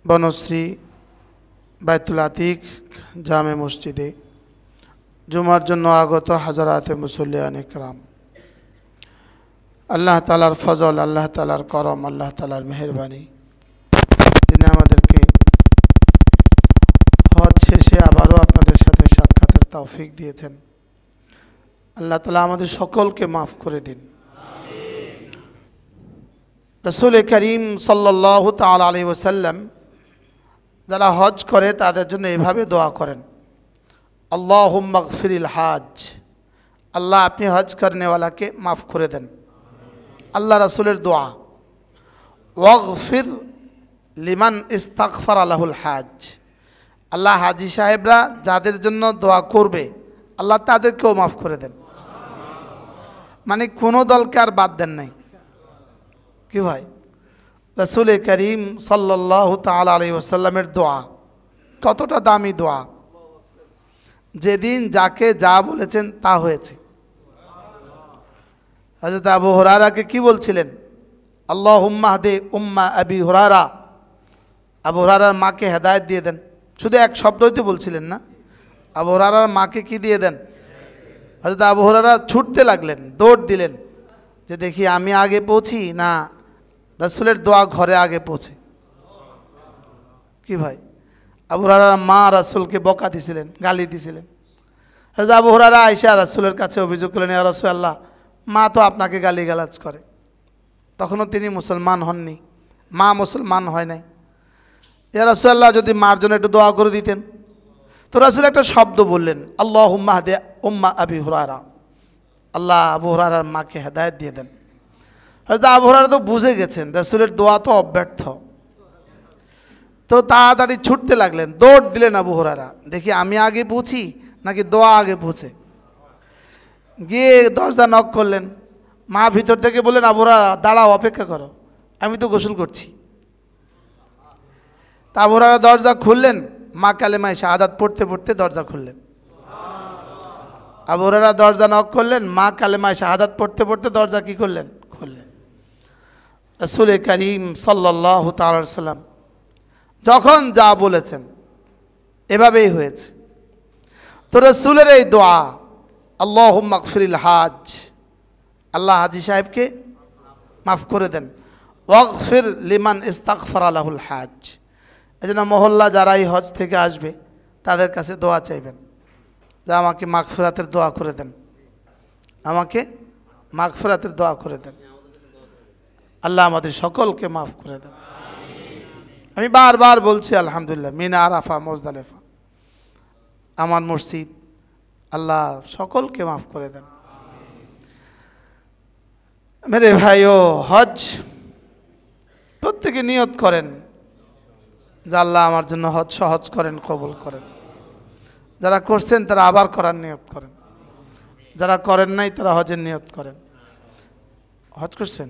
বনশ্রী বাইতুল আতিক জামে মসজিদে জুমার জন্য আগত হাজারাতে মুসল্লিয়ান ইকরাম, আল্লাহ তাআলার ফজল, আল্লাহ তাআলার করম, আল্লাহ তাআলার মেহেরবানি, তিনি আমাদেরকে হজ শেষে আবারও আপনাদের সাথে সাক্ষাতের তৌফিক দিয়েছেন। আল্লাহ তাআলা আমাদের সকলকে মাফ করে দিন। রাসূল করিম সাল্লাল্লাহু তাআলা আলাইহি ওয়াসাল্লাম যারা হজ করে তাদের জন্য এভাবে দোয়া করেন, আল্লাহুম্মা গফিরিল হাজ, আল্লাহ আপনি হজ করনেওয়ালাকে মাফ করে দেন। আল্লাহ রাসূলের দোয়া, ওয়াগফির লিমান ইস্তাগফারা লাহুল হাজ, আল্লাহ হাজি সাহেবরা যাদের জন্য দোয়া করবে আল্লাহ তাদেরকেও মাফ করে দেন। মানে কোনো দলকে আর বাদ দেন নাই। কি ভাই, রাসূল করিম সাল্লাল্লাহু তাআলা আলাইহি ওয়াসাল্লামের দোয়া কতটা দামি দোয়া, যেদিন যাকে যা বলেছেন তা হয়েছে। হযরত আবু হুরায়রাকে কি বলছিলেন, আল্লাহুম্মা হদি উম্মা আবি হুরায়রা, আবু হুরায়রার মাকে হেদায়েত দিয়ে দেন। শুধু এক শব্দই তো বলছিলেন না, আবু হুরায়রার মাকে কি দিয়ে দেন। হযরত আবু হুরায়রা ছুটতে লাগলেন, দৌড় দিলেন যে দেখি আমি আগে পৌঁছি না রাসূলের দোয়া ঘরে আগে পৌঁছে। কি ভাই, আবু হুরায়রার মা রাসূলকে বকা দিছিলেন, গালি দিছিলেন। হযরত আবু হুরায়রা আয়েশা রাসূলের কাছে অভিযোগ করলেন, ইয়া রাসূলুল্লাহ, মা তো আপনাকে গালিগালাজ করে। তখনও তিনি মুসলমান হননি, মা মুসলমান হয় নাই। ইয়া রাসূলুল্লাহ, যদি মার জন্য একটু দোয়া করে দিতেন। তো রাসূল একটা শব্দ বললেন, আল্লাহুম্মা হদি উম্মা আবি হুরায়রা, আল্লাহ আবু হুরায়রার মাকে হেদায়েত দিয়ে দেন। হযরত আবু হুরায়রা তো বুঝে গেছেন রাসূলের দোয়া তো অব্যর্থ, তো তাড়াতাড়ি ছুটতে লাগলেন, দৌড় দিলেন আবু হুরায়রা, দেখি আমি আগে পৌঁছি নাকি দোয়া আগে পৌঁছে। গিয়ে দরজা নক করলেন, মা ভিতর থেকে বললেন, আবু হুরায়রা দাঁড়াও, অপেক্ষা করো, আমি তো গোসল করছি। তা আবু হুরায়রা দরজা খুললেন, মা কালেমায়ে শাহাদাত পড়তে পড়তে দরজা খুললেন। আবু হুরায়রা দরজা নক করলেন, মা কালেমায়ে শাহাদাত পড়তে পড়তে দরজা কি করলেন, খুললেন। রাসূল করিম সাল্লাল্লাহু তাআলা আলাইহি ওয়াসাল্লাম যখন যা বলেছেন এভাবেই হয়েছে। তো রাসূলের এই দোয়া, আল্লাহুম্মা গফিরিল হাজ, আল্লাহ হাজি সাহেবকে মাফ করে দেন, ওয়াগফির লিমান ইস্তাগফারা লাহুল হাজ, এজন্য মহল্লা যারা এই হজ থেকে আসবে তাদের কাছে দোয়া চাইবেন যে আমাকে মাগফিরাতের দোয়া করে দেন, আমাকে মাগফিরাতের দোয়া করে দেন। আল্লাহ আমাদের সকলকে মাফ করে দেন। আমি বারবার বলছি আলহামদুলিল্লাহ, মিনা আরাফা মুজদালিফা আমার মসজিদ, আল্লাহ সকলকে মাফ করে দেন। মেরে ভাইও, হজ প্রত্যেকে নিয়ত করেন যে আল্লাহ আমার জন্য হজ সহজ করেন, কবুল করেন। যারা করছেন তারা আবার করার নিয়ত করেন, যারা করেন নাই তারা হজের নিয়ত করেন। হজ করছেন,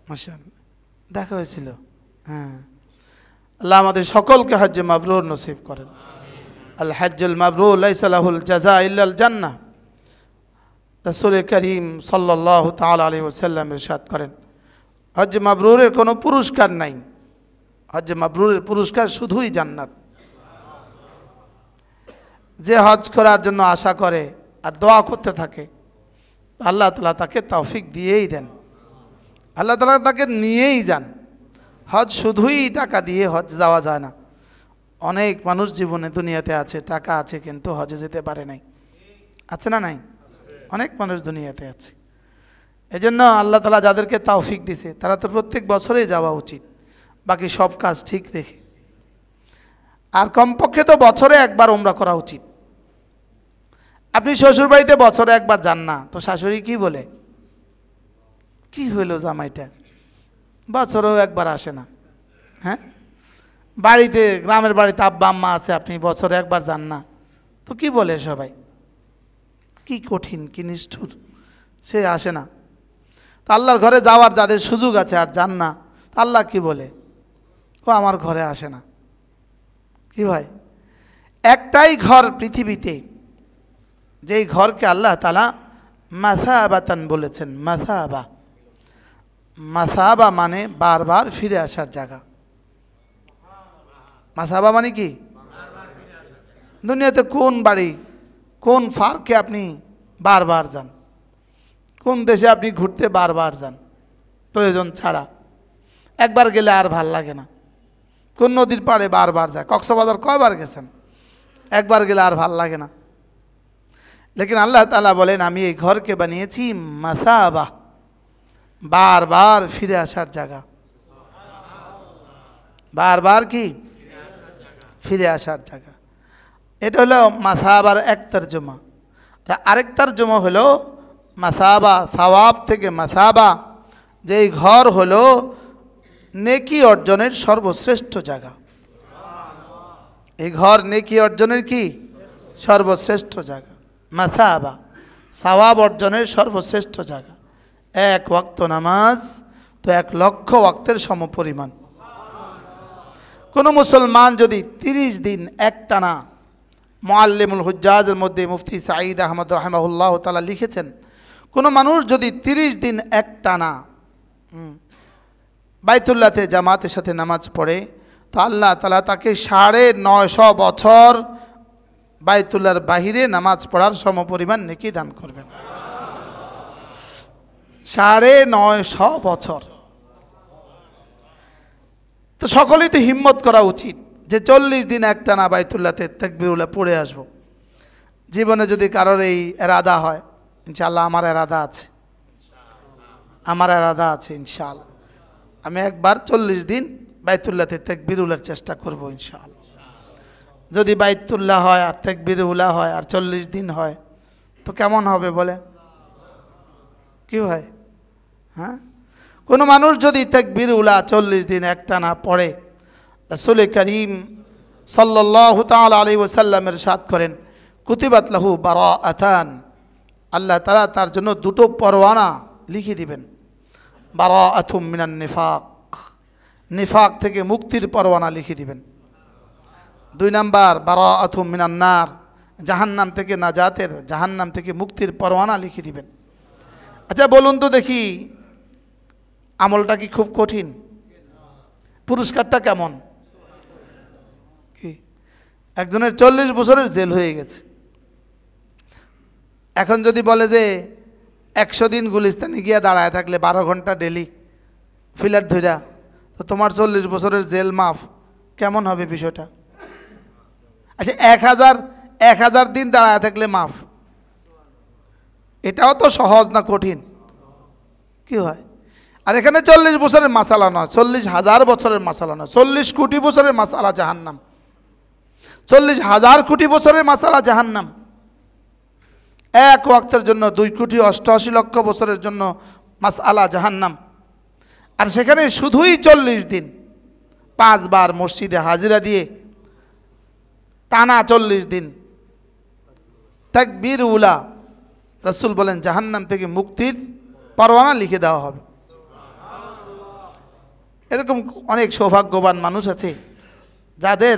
মাশাআল্লাহ, দেখা হয়েছিল। হ্যাঁ, আল্লাহ আমাদের সকলকে হজ্জে মাবরুর নসিব করেন। আল হজ্জুল মাবরুর লাইসা লাহুল জাযা ইল্লাল জান্নাহ। রাসূল করিম সাল্লাল্লাহু তাআলা আলাইহি ওয়াসাল্লাম ইরশাদ করেন, হজ মাবরুরের কোনো পুরস্কার নাই, হজ মাবরুরের পুরস্কার শুধুই জান্নাত। যে হজ করার জন্য আশা করে আর দোয়া করতে থাকে আল্লাহ তাআলা তাকে তৌফিক দিয়েই দেন, আল্লাহ তাআলা তাকে নিয়েই যান। হজ শুধুই টাকা দিয়ে হজ যাওয়া যায় না। অনেক মানুষ জীবনে দুনিয়াতে আছে, টাকা আছে কিন্তু হজে যেতে পারে নাই, আছে না নাই? অনেক মানুষ দুনিয়াতে আছে। এজন্য আল্লাহ তাআলা যাদেরকে তৌফিক দিয়েছে তারা তো প্রত্যেক বছরেই যাওয়া উচিত, বাকি সব কাজ ঠিক রেখে। আর কমপক্ষে তো বছরে একবার উমরা করা উচিত। আপনি শ্বশুর বাড়িতে বছরে একবার যান না, তো শাশুড়ি কি বলে, কি হইল জামাইটা বছরেও একবার আসে না। হ্যাঁ, বাড়িতে গ্রামের বাড়িতে আব্বা আম্মা আছে, আপনি বছরে একবার যান না, তো কি বলে সবাই, কি কঠিন, কি নিষ্ঠুর, সে আসে না। তো আল্লাহর ঘরে যাওয়ার যাদের সুযোগ আছে আর যান না, আল্লাহ কি বলে, ও আমার ঘরে আসে না। কি ভাই, একটাই ঘর পৃথিবীতে যেই ঘরকে আল্লাহ তাআলা মাসাবাতান বলেছেন। মাসাবা, মাসাবা মানে বারবার ফিরে আসার জায়গা। মাসাবা মানে কি? দুনিয়াতে কোন বাড়ি, কোন পার্কে আপনি বারবার যান? কোন দেশে আপনি ঘুরতে বারবার যান প্রয়োজন ছাড়া? একবার গেলে আর ভাল লাগে না। কোন নদীর পাড়ে বারবার যায়? কক্সবাজার কয়বার গেছেন? একবার গেলে আর ভাল লাগে না। লেকিন আল্লাহ তাআলা বলেন, আমি এই ঘরকে বানিয়েছি মাসাবা, বারবার ফিরে আসার জায়গা। বারবার কি? ফিরে আসার জায়গা। এটা হলো মাসাবার এক তর্জমা। আরেক তর্জমা হলো মাসাবা, সওয়াব থেকে মাসাবা, যে এই ঘর হলো নেকি অর্জনের সর্বশ্রেষ্ঠ জায়গা। এই ঘর নেকি অর্জনের কি? সর্বশ্রেষ্ঠ জায়গা। মাসাবা, সওয়াব অর্জনের সর্বশ্রেষ্ঠ জায়গা। এক ওয়াক্ত নামাজ তো 1,00,000 ওয়াক্তের সমপরিমাণ। কোনো মুসলমান যদি 30 দিন একটানা, মুআল্লিমুল হুজ্জাজের মধ্যে মুফতি সাঈদ আহমদ রাহিমাহুল্লাহ তাআলা লিখেছেন, কোনো মানুষ যদি 30 দিন একটানা বাইতুল্লাহতে জামাতের সাথে নামাজ পড়ে, তো আল্লাহ তাআলা তাকে 950 বছর বাইতুল্লাহর বাহিরে নামাজ পড়ার সমপরিমাণ নেকি দান করবেন। 950 বছর। তো সকলেই তো হিম্মত করা উচিত যে 40 দিন একটানা বাইতুল্লাহতে তাকবীরুল্লাহ পড়ে আসব। জীবনে যদি কারোর এই এরাদা হয়, ইনশাআল্লাহ আমার এরাদা আছে, আমার এরাদা আছে ইনশাআল্লাহ, আমি একবার 40 দিন বাইতুল্লাহতে তাকবীরুল্লাহর চেষ্টা করব ইনশাআল্লাহ। যদি বাইতুল্লাহ হয় আর তাকবীরুল্লাহ হয় আর 40 দিন হয়, তো কেমন হবে বলেন? কি হয়? হ্যাঁ, কোনো মানুষ যদি তাকবীরুল্লাহ 40 দিন একটানা পড়ে, রাসূল করিম সাল্লাল্লাহু তাআলা আলাইহি ওয়াসাল্লামের ইরশাদ করেন, কুতিবাত লাহু বারাআতান, আল্লাহ তাআলা তার জন্য দুটো পরওয়ানা লিখে দিবেন। বারাআতুম মিনান নিফাক, নিফাক থেকে মুক্তির পরওয়ানা লিখে দিবেন। 2 নাম্বার বারাআতুম মিনান নার, জাহান্নাম থেকে নাজাতের, জাহান্নাম থেকে মুক্তির পরওয়ানা লিখে দিবেন। আচ্ছা বলুন তো দেখি, আমলটা কি খুব কঠিন? পুরস্কারটা কেমন? কি একজনের 40 বছরের জেল হয়ে গেছে, এখন যদি বলে যে 100 দিন গুলিস্তানে গিয়া দাঁড়ায় থাকলে 12 ঘন্টা ডেলি ফিলার ধইরা, তো তোমার 40 বছরের জেল মাফ, কেমন হবে বিষয়টা? আচ্ছা 1000 দিন দাঁড়ায় থাকলে মাফ, এটাও তো সহজ না কঠিন? কি হয়? আর এখানে 40 বছরের মাসালা নয়, 40,000 বছরের মাসালা নয়, 40 কোটি বছরের মাসালা জাহান্নাম, 40,000 কোটি বছরের মাসালা জাহান্নাম। এক ওয়াক্তের জন্য 2,88,00,000 বছরের জন্য মাসআলা জাহান্নাম। আর সেখানে শুধুই 40 দিন 5 বার মসজিদে হাজিরা দিয়ে টানা 40 দিন তাকবীরুল্লাহ, রাসূল বলেন জাহান্নাম থেকে মুক্তির পরওয়ানা লিখে দেওয়া হবে। এরকম অনেক সৌভাগ্যবান মানুষ আছে যাদের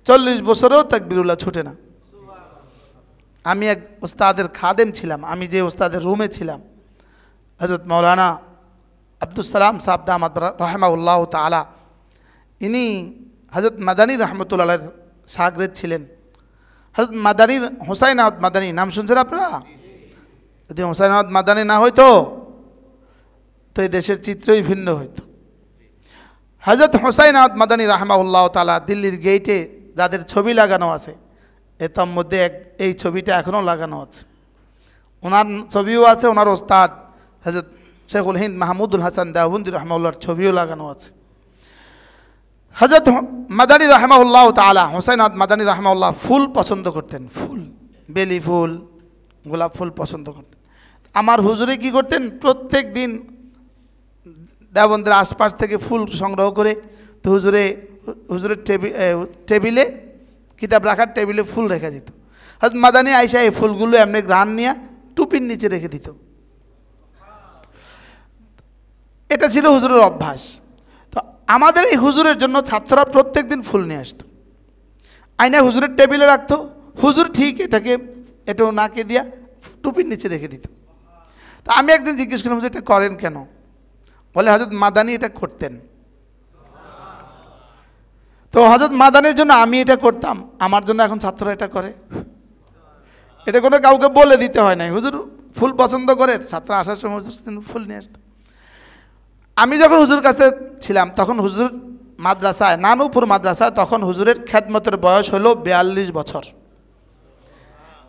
40 বছরেও তাকবীরুল্লাহ ছুটে না। আমি এক ওস্তাদের খাদেম ছিলাম, আমি যে ওস্তাদের রুমে ছিলাম, হযরত মাওলানা আব্দুস সালাম সাহেব দামাত রাহিমাহুল্লাহ তাআলা, ইনি হযরত মাদানী রহমতুল্লাহর শাগরেদ ছিলেন। হযরত মাদানী, হুসাইন আহমদ মাদানী নাম শুনছেন আপনারা? যদি হুসাইন আহমদ মাদানী না হইতো তো এই দেশের চিত্রই ভিন্ন হইতো। হযরত হুসাইন আহমদ মাদানী রাহিমাহুল্লাহ তাআলা দিল্লির গেইটে যাদের ছবি লাগানো আছে, এর মধ্যে এই ছবিটা এখনও লাগানো আছে, ওনার ছবিও আছে, ওনার ওস্তাদ হযরত শেখুল হিন্দ মাহমুদুল হাসান দেওবন্দি রাহিমাহুল্লাহর ছবিও লাগানো আছে। হযরত মাদানী রাহিমাহুল্লাহ তাআলা, হুসাইন আহমদ মাদানী রাহিমাহুল্লাহ ফুল পছন্দ করতেন, ফুল, বেলি ফুল, গোলাপ ফুল পছন্দ করতেন। আমার হুজুরে কি করতেন, প্রত্যেক দিন দেওবন্দের আশপাশ থেকে ফুল সংগ্রহ করে তো হুজুরের টেবিলে, কিতাব রাখার টেবিলে ফুল রেখে দিত। হযরত মাদানী আয়েশা এই ফুলগুলো এমনি গ্রান নিয়ে টুপির নিচে রেখে দিত। এটা ছিল হুজুরের অভ্যাস। তো আমাদের এই হুজুরের জন্য ছাত্ররা প্রত্যেক দিন ফুল নিয়ে আসতো, আয়না হুজুরের টেবিলে রাখতো, হুজুর ঠিক এটাকে এটাও নাকে দিয়া টুপির নিচে রেখে দিত। তো আমি একদিন জিজ্ঞেস করলাম যে এটা করেন কেন? বলে হযরত মাদানী এটা করতেন। তো হযরত মাদানির জন্য আমি এটা করতাম, আমার জন্য এখন ছাত্ররা এটা করে। এটা কোনো কাউকে বলে দিতে হয় নাই, হুজুর ফুল পছন্দ করে, ছাত্র আসার সময় হুজুর ফুল নিয়ে আসতো। আমি যখন হুজুর কাছে ছিলাম তখন হুজুর মাদ্রাসায়, নানুপুর মাদ্রাসায়, তখন হুজুরের খেদমতের বয়স হলো 42 বছর।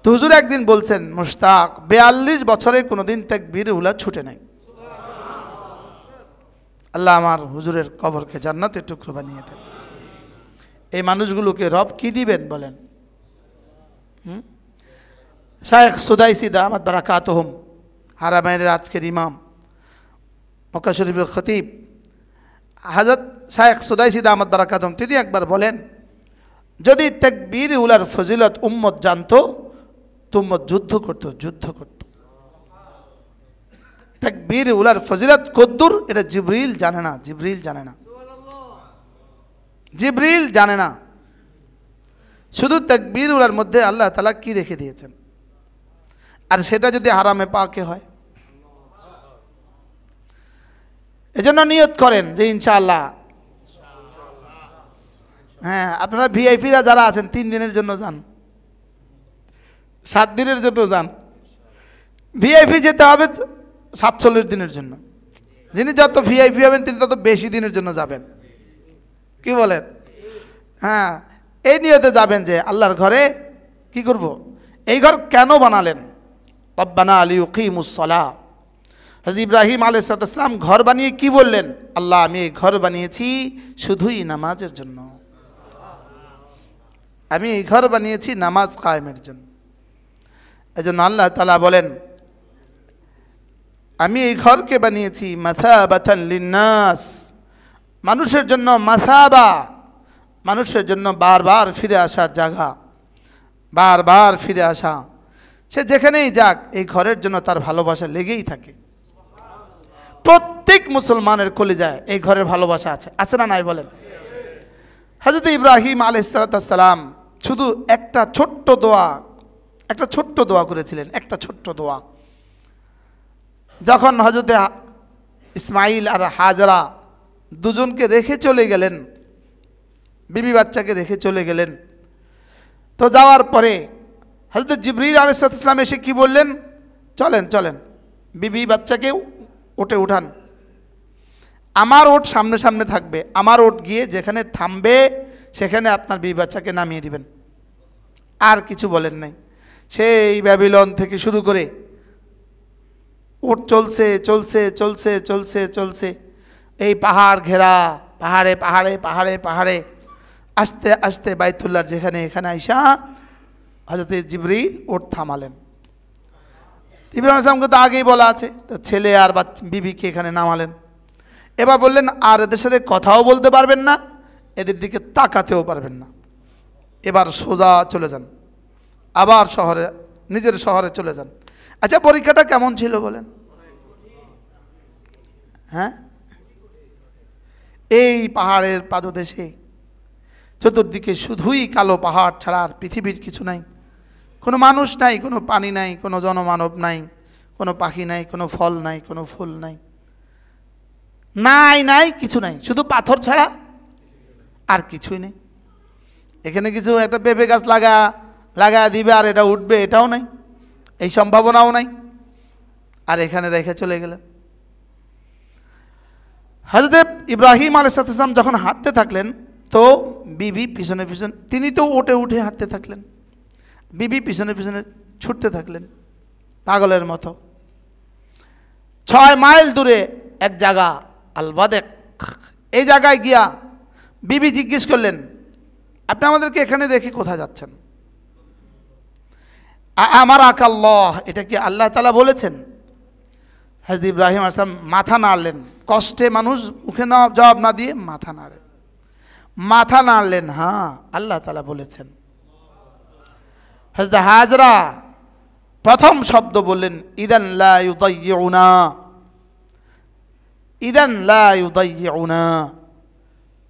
তো হুজুর একদিন বলছেন, মুশতাক 42 বছরে কোনোদিন তাকবীর উলা ছুটে নাই। আল্লাহ আমার হুজুরের কবরকে জান্নাতের টুকরো বানিয়ে দেন। এই মানুষগুলোকে রব কি দিবেন বলেন? শায়েখ সুদাইসি দামাত বারাকাতুহুম, হারামাইনের আজকের ইমাম, মক্কা শরীফের খতিব হযরত শায়েখ সুদাইসি দামাত বারাকাতুহুম, তিনি একবার বলেন, যদি তাকবীর উলার ফজিলত উম্মত জানতো তো উম্মত যুদ্ধ করত। তাকবীর উলার ফজিলত কদ্দুর এটা জিবরিল জানে না, জিবরিল জানে না। শুধু তাকবীর উলার মধ্যে আল্লাহ তাআলা কি রেখে দিয়েছেন, আর সেটা যদি হারামে পাকে হয়। এজন্য নিয়ত করেন যে ইনশাআল্লাহ, হ্যাঁ, আপনারা ভিআইপিরা যারা আছেন 3 দিনের জন্য যান, 7 দিনের জন্য যান। ভিআইপি যেতে হবে 47 দিনের জন্য। যিনি যত ভিআইপি হবেন তিনি তত বেশি দিনের জন্য যাবেন, কি বলেন? হ্যাঁ, এই নিয়তে যাবেন যে আল্লাহর ঘরে কি করব। এই ঘর কেন বানালেন? রব্বানা লিয়ুকিমুস সালাহ। হযরত ইব্রাহিম আলাইহিস সালাম ঘর বানিয়ে কি বললেন? আল্লাহ আমি এই ঘর বানিয়েছি শুধুই নামাজের জন্য, আমি এই ঘর বানিয়েছি নামাজ কায়েমের জন্য। এজন্য আল্লাহ তাআলা বলেন, আমি এই ঘরকে বানিয়েছি মাসাবাতান লিন্নাস, মানুষের জন্য, মাসাবা মানুষের জন্য বারবার ফিরে আসার জায়গা, বারবার ফিরে আসা। সে যেখানেই যাক এই ঘরের জন্য তার ভালোবাসা লেগেই থাকে। প্রত্যেক মুসলমানের কলিজায় এই ঘরের ভালোবাসা আছে, আছে না নাই বলেন? হযরত ইব্রাহিম আলাইহিস সালাম শুধু একটা ছোট্ট দোয়া করেছিলেন, একটা ছোট্ট দোয়া। যখন হযরত ইসমাইল আর হাজরা দুজনকে রেখে চলে গেলেন, বিবি বাচ্চাকে রেখে চলে গেলেন, তো যাওয়ার পরে হযরত জিবরিল আলাইহিস সালাম এসে কি বললেন? চলেন চলেন, বিবি বাচ্চাকে ওটে উঠান, আমার ওট সামনে সামনে থাকবে, আমার ওট গিয়ে যেখানে থামবে সেখানে আপনার বিবি বাচ্চাকে নামিয়ে দিবেন। আর কিছু বলেন নাই। সেই ব্যাবিলন থেকে শুরু করে ওট চলছে চলছে চলছে চলছে চলছে, এই পাহাড় ঘেরা, পাহাড়ে পাহাড়ে পাহাড়ে পাহাড়ে, আস্তে আস্তে বাইতুল্লাহর যেখানে, এখানে আইসা হযরত জিবরিল ওট থামালেন। ইব্রাহিম আলাইহিস সালামকে তো আগেই বলা আছে, তো ছেলে আর বিবিকে এখানে নামালেন। এবার বললেন আর এদের সাথে কথাও বলতে পারবেন না, এদের দিকে তাকাতেও পারবেন না, এবার সোজা চলে যান, আবার শহরে, নিজের শহরে চলে যান। আচ্ছা, পরীক্ষাটা কেমন ছিল বলেন? হ্যাঁ, এই পাহাড়ের পাদদেশে চতুর্দিকে শুধুই কালো পাহাড় ছাড়া আর পৃথিবীর কিছু নাই, কোনো মানুষ নাই, কোনো পানি নাই, কোনো জনমানব নাই, কোনো পাখি নাই, কোনো ফল নাই, কোনো ফুল নাই, নাই কিছু নাই, শুধু পাথর ছাড়া আর কিছুই নেই। এখানে কিছু একটা পেঁপে গাছ লাগা দিবে আর এটা উঠবে, এটাও নাই, এই সম্ভাবনাও নাই, আর এখানে রেখে চলে গেলেন। হযরত ইব্রাহিম আলাইহিস সালাম যখন হাঁটতে থাকলেন তো বিবি পিছনে পিছনে, তিনি তো ওটে উঠে হাঁটতে থাকলেন, বিবি পিছনে পিছনে ছুটতে থাকলেন পাগলের মতো। 6 মাইল দূরে এক জায়গা আল ওয়াদেক, এই জায়গায় গিয়া বিবি জিজ্ঞেস করলেন, আপনি আমাদেরকে এখানে রেখে কোথায় যাচ্ছেন? আমার আকাল্লাহ, এটা কি আল্লাহ তাআলা বলেছেন? হযরত ইব্রাহিম আলাইহিস সালাম মাথা নাড়লেন, কষ্টে মানুষ মুখে জবাব না দিয়ে মাথা নাড়লেন, হ্যাঁ আল্লাহ তাআলা বলেছেন। হযরত হাজরা প্রথম শব্দ বললেন, ইদান লা ইউদাইয়ুনা, ইদান লা ইউদাইয়ুনা,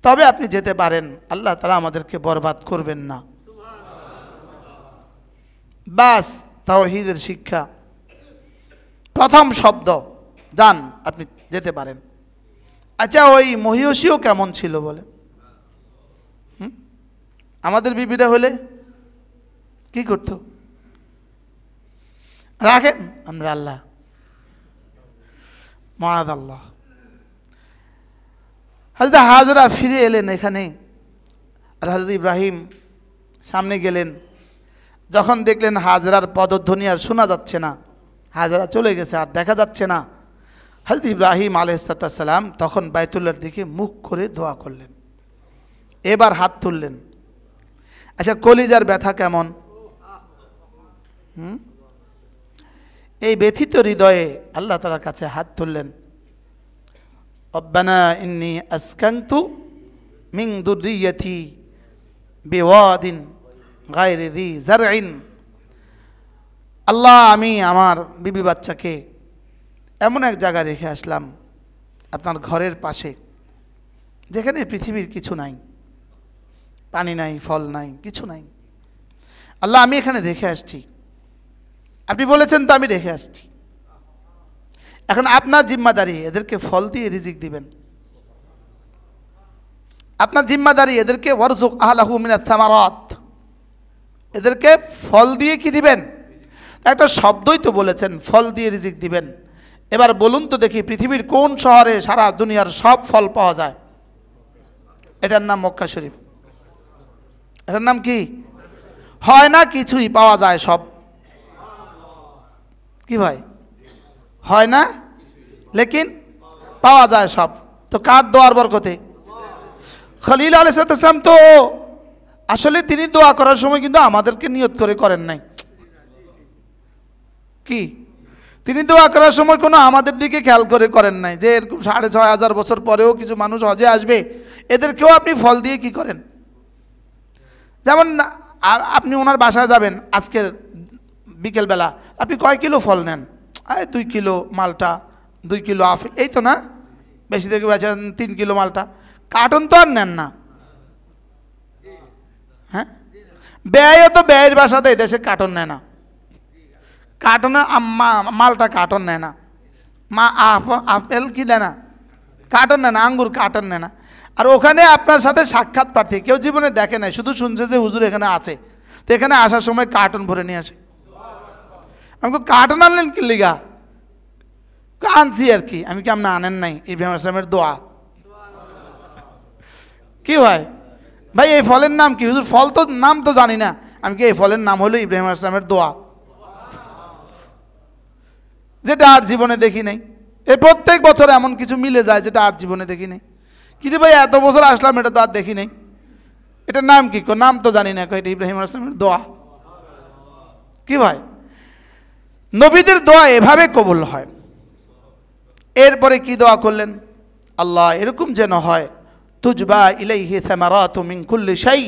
তবে আপনি যেতে পারেন, আল্লাহ তাআলা আমাদেরকে বরবাদ করবেন না। বাস, তাওহীদের শিক্ষা, প্রথম শব্দ, যান, আপনি যেতে পারেন। আচ্ছা, ওই মহিষীও কেমন ছিল বলে? আমাদের বিবিরা হলে কি করতো? রাখেন, আমরা আল্লাহ মাআদ আল্লাহ। হযরত হাজরা ফিরে এলেন এখানে, আর হযরত ইব্রাহিম সামনে গেলেন। যখন দেখলেন হাজরার পদধ্বনি আর শোনা যাচ্ছে না, হাজরা চলে গেছে আর দেখা যাচ্ছে না, হযরত ইব্রাহিম আলাইহিস সালাম তখন বাইতুল্লাহর দিকে মুখ করে দোয়া করলেন। এবার হাত তুললেন। আচ্ছা, কলিজার ব্যথা কেমন? এই ব্যথিত হৃদয়ে আল্লাহ তাআলার কাছে হাত তুললেন। রব্বানা ইন্নী আসকানতু মিন যুররিয়্যাতি বিওয়াদিন গায়রি যী যারইন। আল্লাহ, আমি আমার বিবি বাচ্চাকে এমন এক জায়গায় রেখে আসলাম আপনার ঘরের পাশে, যেখানে পৃথিবীর কিছু নাই, পানি নাই, ফল নাই, কিছু নাই। আল্লাহ, আমি এখানে রেখে আসছি, আপনি বলেছেন তো আমি রেখে আসছি। এখন আপনার জিম্মাদারি এদেরকে ফল দিয়ে রিজিক দিবেন। আপনার জিম্মাদারি এদেরকে ওয়ারযুক আহলাহু মিনাত থামারাত, এদেরকে ফল দিয়ে কি দিবেন? একটা শব্দই তো বলেছেন, ফল দিয়ে রিজিক দিবেন। এবার বলুন তো দেখি, পৃথিবীর কোন শহরে সারা দুনিয়ার সব ফল পাওয়া যায়? এটার নাম মক্কা শরীফ। এটার নাম কি? হয় না কিছুই পাওয়া যায় সব। কি ভাই, হয় না, লেকিন পাওয়া যায় সব। তো কার দোয়ার বরকতে? খলিল আলাইহিস সালাম তো আসলে তিনি দোয়া করার সময় কিন্তু আমাদেরকে নিয়ত করে করেন নাই। কি, তিনি দোয়া করার সময় কোনো আমাদের দিকে খেয়াল করে করেন নাই যে এরকম 6500 বছর পরেও কিছু মানুষ হজে আসবে, এদেরকেও আপনি ফল দিয়ে কি করেন? যেমন আপনি ওনার বাসায় যাবেন আজকের বিকেলবেলা, আপনি কয় কিলো ফল নেন? 2 কিলো মালটা, 2 কিলো আপেল, এই তো না, বেশি থেকে বেশি 3 কিলো মালটা। কার্টন তো আর নেন না। হ্যাঁ, ব্যয়ও তো ব্যয়ের বাসাতে দেশে কার্টন নেয় না, কার্টনে মালটা কার্টন নেয় না, আপেল কি দেয় না, কার্টন নেয় না, আঙ্গুর কার্টন নেয় না। আর ওখানে আপনার সাথে সাক্ষাৎ প্রার্থী কেউ জীবনে দেখে নাই, শুধু শুনছে যে হুজুর এখানে আছে, তো এখানে আসার সময় কার্টন ভরে নিয়ে আসে। আমাকে কার্টন আনলেন কি লিগা? আনছি আর কি। আমি কি আপনি আনেন নাই? ইব্রাহিম আসলামের দোয়া। কি ভাই, ভাই এই ফলের নাম কি? হুজুর ফল তো নাম তো জানি না। আমি কি, এই ফলের নাম হলো ইব্রাহিম আসলামের দোয়া, যেটা আর জীবনে দেখি নাই। এই প্রত্যেক বছর এমন কিছু মিলে যায় যেটা আর জীবনে দেখি নাই। কিন্তু ভাই এত বছর আসলাম, এটা তো আর দেখি নাই। এটার নাম কি? নাম তো জানি না। এটা ইব্রাহিম আসলামের দোয়া। কি ভাই, নবীদের দোয়া এভাবে কবুল হয়। এরপরে কি দোয়া করলেন? আল্লাহ, এরকম যেন হয় তুজবা ইলাইহি সামারাতু মিন কুল্লি শাই।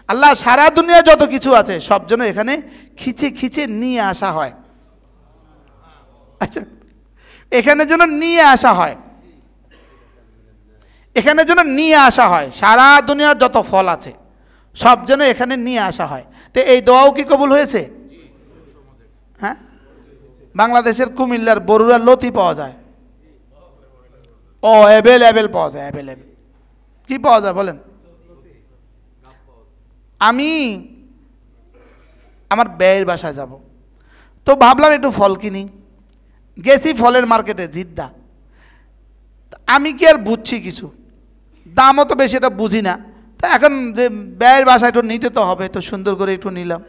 আল্লাহ, সারা দুনিয়া যত কিছু আছে সব যেন এখানে খিচে খিচে নিয়ে আসা হয়। আচ্ছা, এখানে যেন নিয়ে আসা হয়, এখানে যেন নিয়ে আসা হয়, সারা দুনিয়ার যত ফল আছে সব যেন এখানে নিয়ে আসা হয়। তো এই দোয়াও কি কবুল হয়েছে? হ্যাঁ, বাংলাদেশের কুমিল্লার বরুড়ার লতি পাওয়া যায়। ও অ্যাভেলেবেল পাওয়া যায়, অ্যাভেলেবেল। কি পাওয়া যায় বলেন? আমি আমার ব্যয়ের বাসায় যাব, তো ভাবলাম একটু ফল কিনি। গেছি ফলের মার্কেটে জিদ্দা। আমি কি আর বুঝছি কিছু? দামও তো বেশি, এটা বুঝি না। তা এখন যে ব্যয়ের বাসায় একটু নিতে তো হবে, তো সুন্দর করে একটু নিলাম,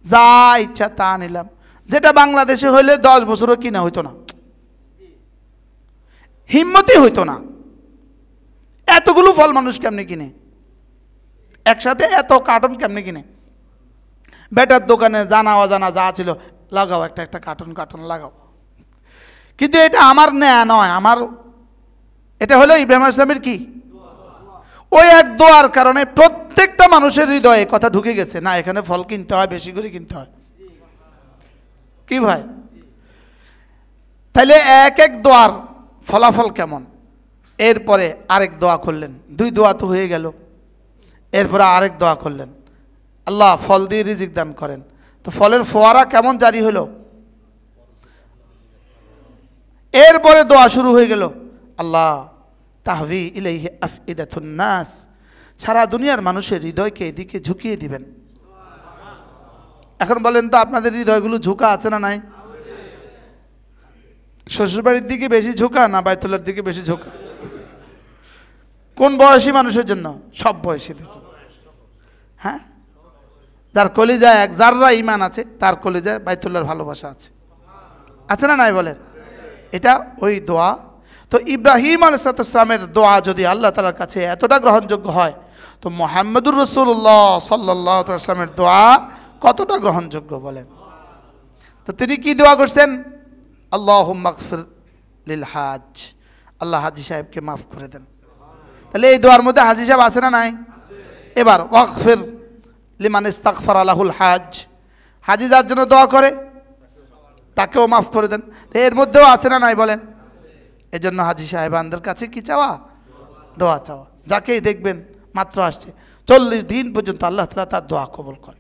যা ইচ্ছা তা নিলাম। যেটা বাংলাদেশে হইলে 10 বছরও কিনা হইতো না, হিম্মতই হইতো না। এতগুলো ফল মানুষ কেমনে কিনে? একসাথে এত কার্টন কেমনে কিনে? বেটার দোকানে জানা অজানা যা ছিল, লাগাও একটা একটা কার্টন কার্টন লাগাও। কিন্তু এটা আমার নেয়া নয়, আমার এটা হলো ইব্রাহিম আসলামের কি ওই এক দোয়ার কারণে প্রত্যেকটা মানুষের হৃদয়ে কথা ঢুকে গেছে, না এখানে ফল কিনতে হয়, বেশি করে কিনতে হয়। কি ভাই, তাহলে এক এক দোয়ার ফলাফল কেমন? এরপরে আরেক দোয়া করলেন, 2 দোয়া তো হয়ে গেল। এরপরে আরেক দোয়া করলেন, আল্লাহ ফল দিয়ে রিজিক দান করেন। তো ফলের ফোয়ারা কেমন জারি হলো? এরপরে দোয়া শুরু হয়ে গেল, আল্লাহ তাহবি ইলাইহি আফইদাতুন নাস, সারা দুনিয়ার মানুষের হৃদয়কে এদিকে ঝুঁকিয়ে দিবেন। এখন বলেন তো আপনাদের হৃদয়গুলো ঝুঁকা আছে না নাই? শ্বশুরবাড়ির দিকে বেশি ঝুঁকা না বাইতুল্লাহর দিকে বেশি ঝুঁকা? কোন বয়সী মানুষের জন্য? সব বয়সীদের জন্য। হ্যাঁ, যার কলিজায় এক জাররা ঈমান আছে তার কলিজায় বাইতুল্লাহর ভালোবাসা আছে, আছে না নাই বলেন? এটা ওই দোয়া। তো ইব্রাহিম আলাইহিস সালামের দোয়া যদি আল্লাহ তাআলার কাছে এতটা গ্রহণযোগ্য হয়, তো মুহাম্মদুর রাসূলুল্লাহ সাল্লাল্লাহু আলাইহি ওয়াসাল্লামের দোয়া কতটা গ্রহণযোগ্য বলেন? তো তিনি কি দোয়া করছেন? আল্লাহুম্মা গফির লিল হাজ, আল্লাহ হাজী সাহেবকে মাফ করে দেন। তাহলে এই দোয়ার মধ্যে হাজী সাহেব আছে না নাই? এবার ওয়াগফির লিমান ইস্তাগফারা লাহুল হাজ, হাজী যার জন্য দোয়া করে তাকেও মাফ করে দেন। তো এর মধ্যেও আছে না নাই বলেন? এই জন্য হাজী সাহেবানদের কাছে কি চাওয়া? দোয়া চাওয়া। যাকেই দেখবেন মাত্র আসছে 40 দিন পর্যন্ত আল্লাহ তাআলা তার দোয়া কবুল করে।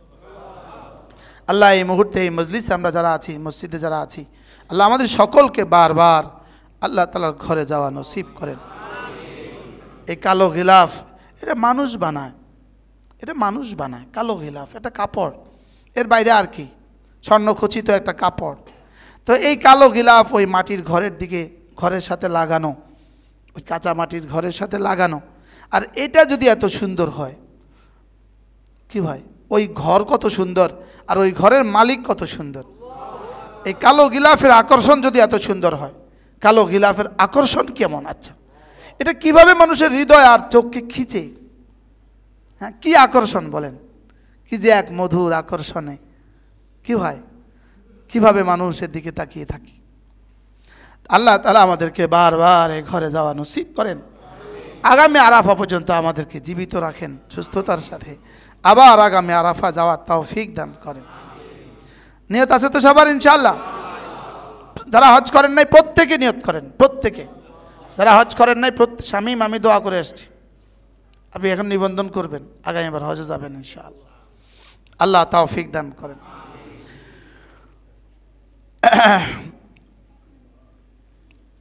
আল্লাহ এই মুহূর্তে এই মজলিসে আমরা যারা আছি, মসজিদে যারা আছি, আল্লাহ আমাদের সকলকে বারবার আল্লাহ তাআলার ঘরে যাওয়া নসিব করেন। এই কালো গিলাফ এটা মানুষ বানায়, এটা মানুষ বানায়। কালো গিলাফ এটা কাপড়, এর বাইরে আর কি? স্বর্ণখচিত একটা কাপড়। তো এই কালো গিলাফ ওই মাটির ঘরের দিকে, ঘরের সাথে লাগানো, ওই কাঁচা মাটির ঘরের সাথে লাগানো। আর এটা যদি এত সুন্দর হয়, কি ভাই, ওই ঘর কত সুন্দর আর ওই ঘরের মালিক কত সুন্দর। এই কালো গিলাফের আকর্ষণ যদি এত সুন্দর হয়, কালো গিলাফের আকর্ষণ কেমন? আচ্ছা, এটা কিভাবে মানুষের হৃদয় আর চোখকে খিচে? হ্যাঁ, কি আকর্ষণ বলেন? কি যে এক মধুর আকর্ষণে কি হয়, কিভাবে মানুষের দিকে তাকিয়ে থাকি। আল্লাহ তাআলা আমাদেরকে বারবার এই ঘরে যাওয়া নসিব করেন। আগামী আরাফা পর্যন্ত আমাদেরকে জীবিত রাখেন সুস্থতার সাথে, আবার আগামী আরাফা যাওয়ার তৌফিক দান করেন। নিয়ত আছে তো সবার ইনশাআল্লাহ? যারা হজ করেন নাই প্রত্যেকে নিয়ত করেন, প্রত্যেকে। যারা হজ করেন নাই শামীম আমি দোয়া করে আসছি, আপনি এখন নিবন্ধন করবেন, আগামীবার হজে যাবেন ইনশাআল্লাহ। আল্লাহ তৌফিক দান করেন।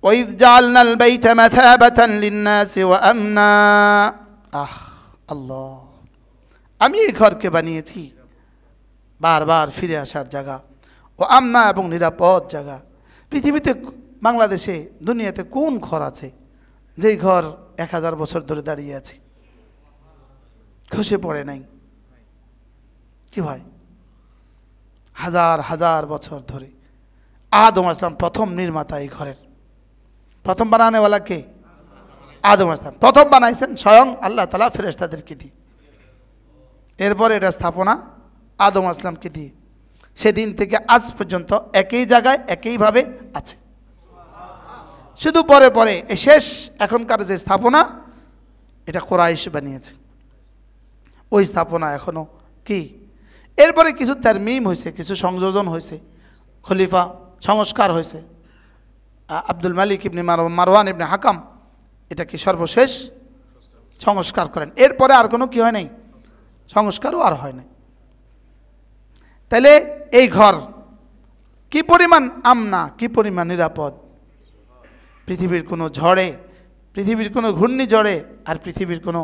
وَإِذْ جَعَلْنَا الْبَيْتَ مَثَابَةً لِلنَّاسِ وَأَمْنًا। আল্লাহ, আমি এই ঘরকে বানিয়েছি বারবার ফিরে আসার জায়গা, ও আমনা এবং নিরাপদ জায়গা। পৃথিবীতে, বাংলাদেশে, দুনিয়াতে কোন ঘর আছে যেই ঘর 1000 বছর ধরে দাঁড়িয়ে আছে, খসে পড়ে নাই? কি ভাই, হাজার হাজার বছর ধরে। আদম আলাইহিস সালাম প্রথম নির্মাতা এই ঘরের, প্রথম বানানেওয়ালা কে? আদম আলাইহিস সালাম। প্রথম বানাইছেন স্বয়ং আল্লাহ তাআলা ফেরেশতাদেরকে দিয়ে। এরপরে এটা স্থাপনা আদম আলাইহিস সালামকে দিয়ে। সেদিন থেকে আজ পর্যন্ত একই জায়গায় একইভাবে আছে। শুধু পরে পরে এই শেষ এখনকার যে স্থাপনা, এটা কুরাইশ বানিয়েছে। ওই স্থাপনা এখনো কি, এরপরে কিছু তারমিম হয়েছে, কিছু সংযোজন হয়েছে, খলিফা সংস্কার হয়েছে। আব্দুল মালিক ইবনে মারওয়ান ইবনে হাকাম এটা কি সর্বশেষ সংস্কার করেন। এরপরে আর কোনো কি হয় নাই, সংস্কারও আর হয় নাই। তাহলে এই ঘর কি পরিমাণ আমনা, কি পরিমাণ নিরাপদ। পৃথিবীর কোনো ঝড়ে, পৃথিবীর কোনো ঘূর্ণিঝড়ে আর পৃথিবীর কোনো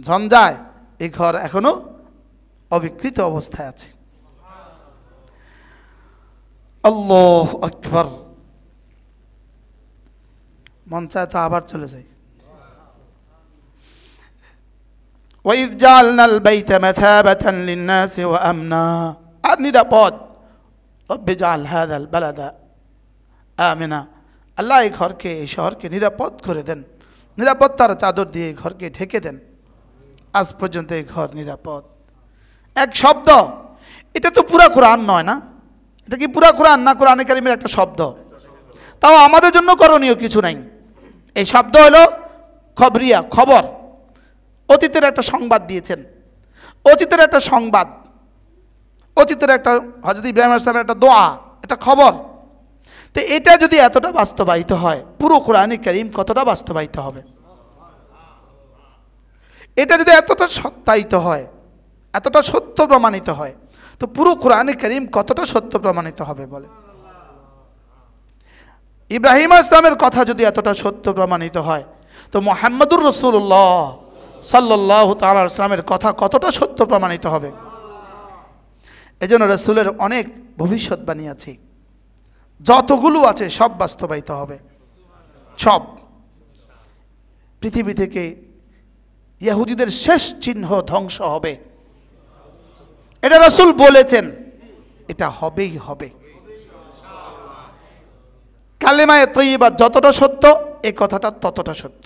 ঝঞ্ঝায় এই ঘর এখনো অবিকৃত অবস্থায় আছে। আল্লাহু আকবার। মন চায় তো আবার চলে যাই। وَإِذْ جَعَلْنَا الْبَيْتَ مَثَابَةً لِلنَّاسِ وَأَمْنًا। আর নিরাপদ। رَبِّ اجْعَلْ هَذَا الْبَلَدَ آمِنًا। আল্লাহ এই ঘরকে, এই শহরকে নিরাপদ করে দেন, নিরাপত্তার চাদর দিয়ে এই ঘরকে ঢেকে দেন। আজ পর্যন্ত এই ঘর নিরাপদ। এক শব্দ, এটা তো পুরা কোরআন নয় না? এটা কি পুরা কোরআন না কোরআনে কারিমের একটা শব্দ? তাও আমাদের জন্য করণীয় কিছু নাই। এই শব্দ হলো খবরিয়া, খবর। অতীতের একটা সংবাদ দিয়েছেন, অতীতের একটা সংবাদ, অতীতের একটা হযরত ইব্রাহিম আলাইহিস সালামের একটা দোয়া, একটা খবর। তো এটা যদি এতটা বাস্তবায়িত হয়, পুরো কোরআনে কারীম কতটা বাস্তবায়িত হবে? এটা যদি এতটা সত্যায়িত হয়, এতটা সত্য প্রমাণিত হয়, তো পুরো কোরআনে কারীম কতটা সত্য প্রমাণিত হবে বলে? ইব্রাহিম আলাইহিস সালামের কথা যদি এতটা সত্য প্রমাণিত হয়, তো মুহাম্মদুর রাসূলুল্লাহ সাল্লাল্লাহু তাআলা আলাইহি ওয়াসাল্লামের কথা কতটা সত্য প্রমাণিত হবে। এজন্য রাসূলের অনেক ভবিষ্যৎবাণী আছে, যতগুলো আছে সব বাস্তবায়িত হবে। সব। পৃথিবী থেকে ইহুদিদের শেষ চিহ্ন ধ্বংস হবে, এটা রাসূল বলেছেন, এটা হবেই হবে। কালেমায়ে তয়্যিবা যতটা সত্য, এই কথাটা ততটা সত্য।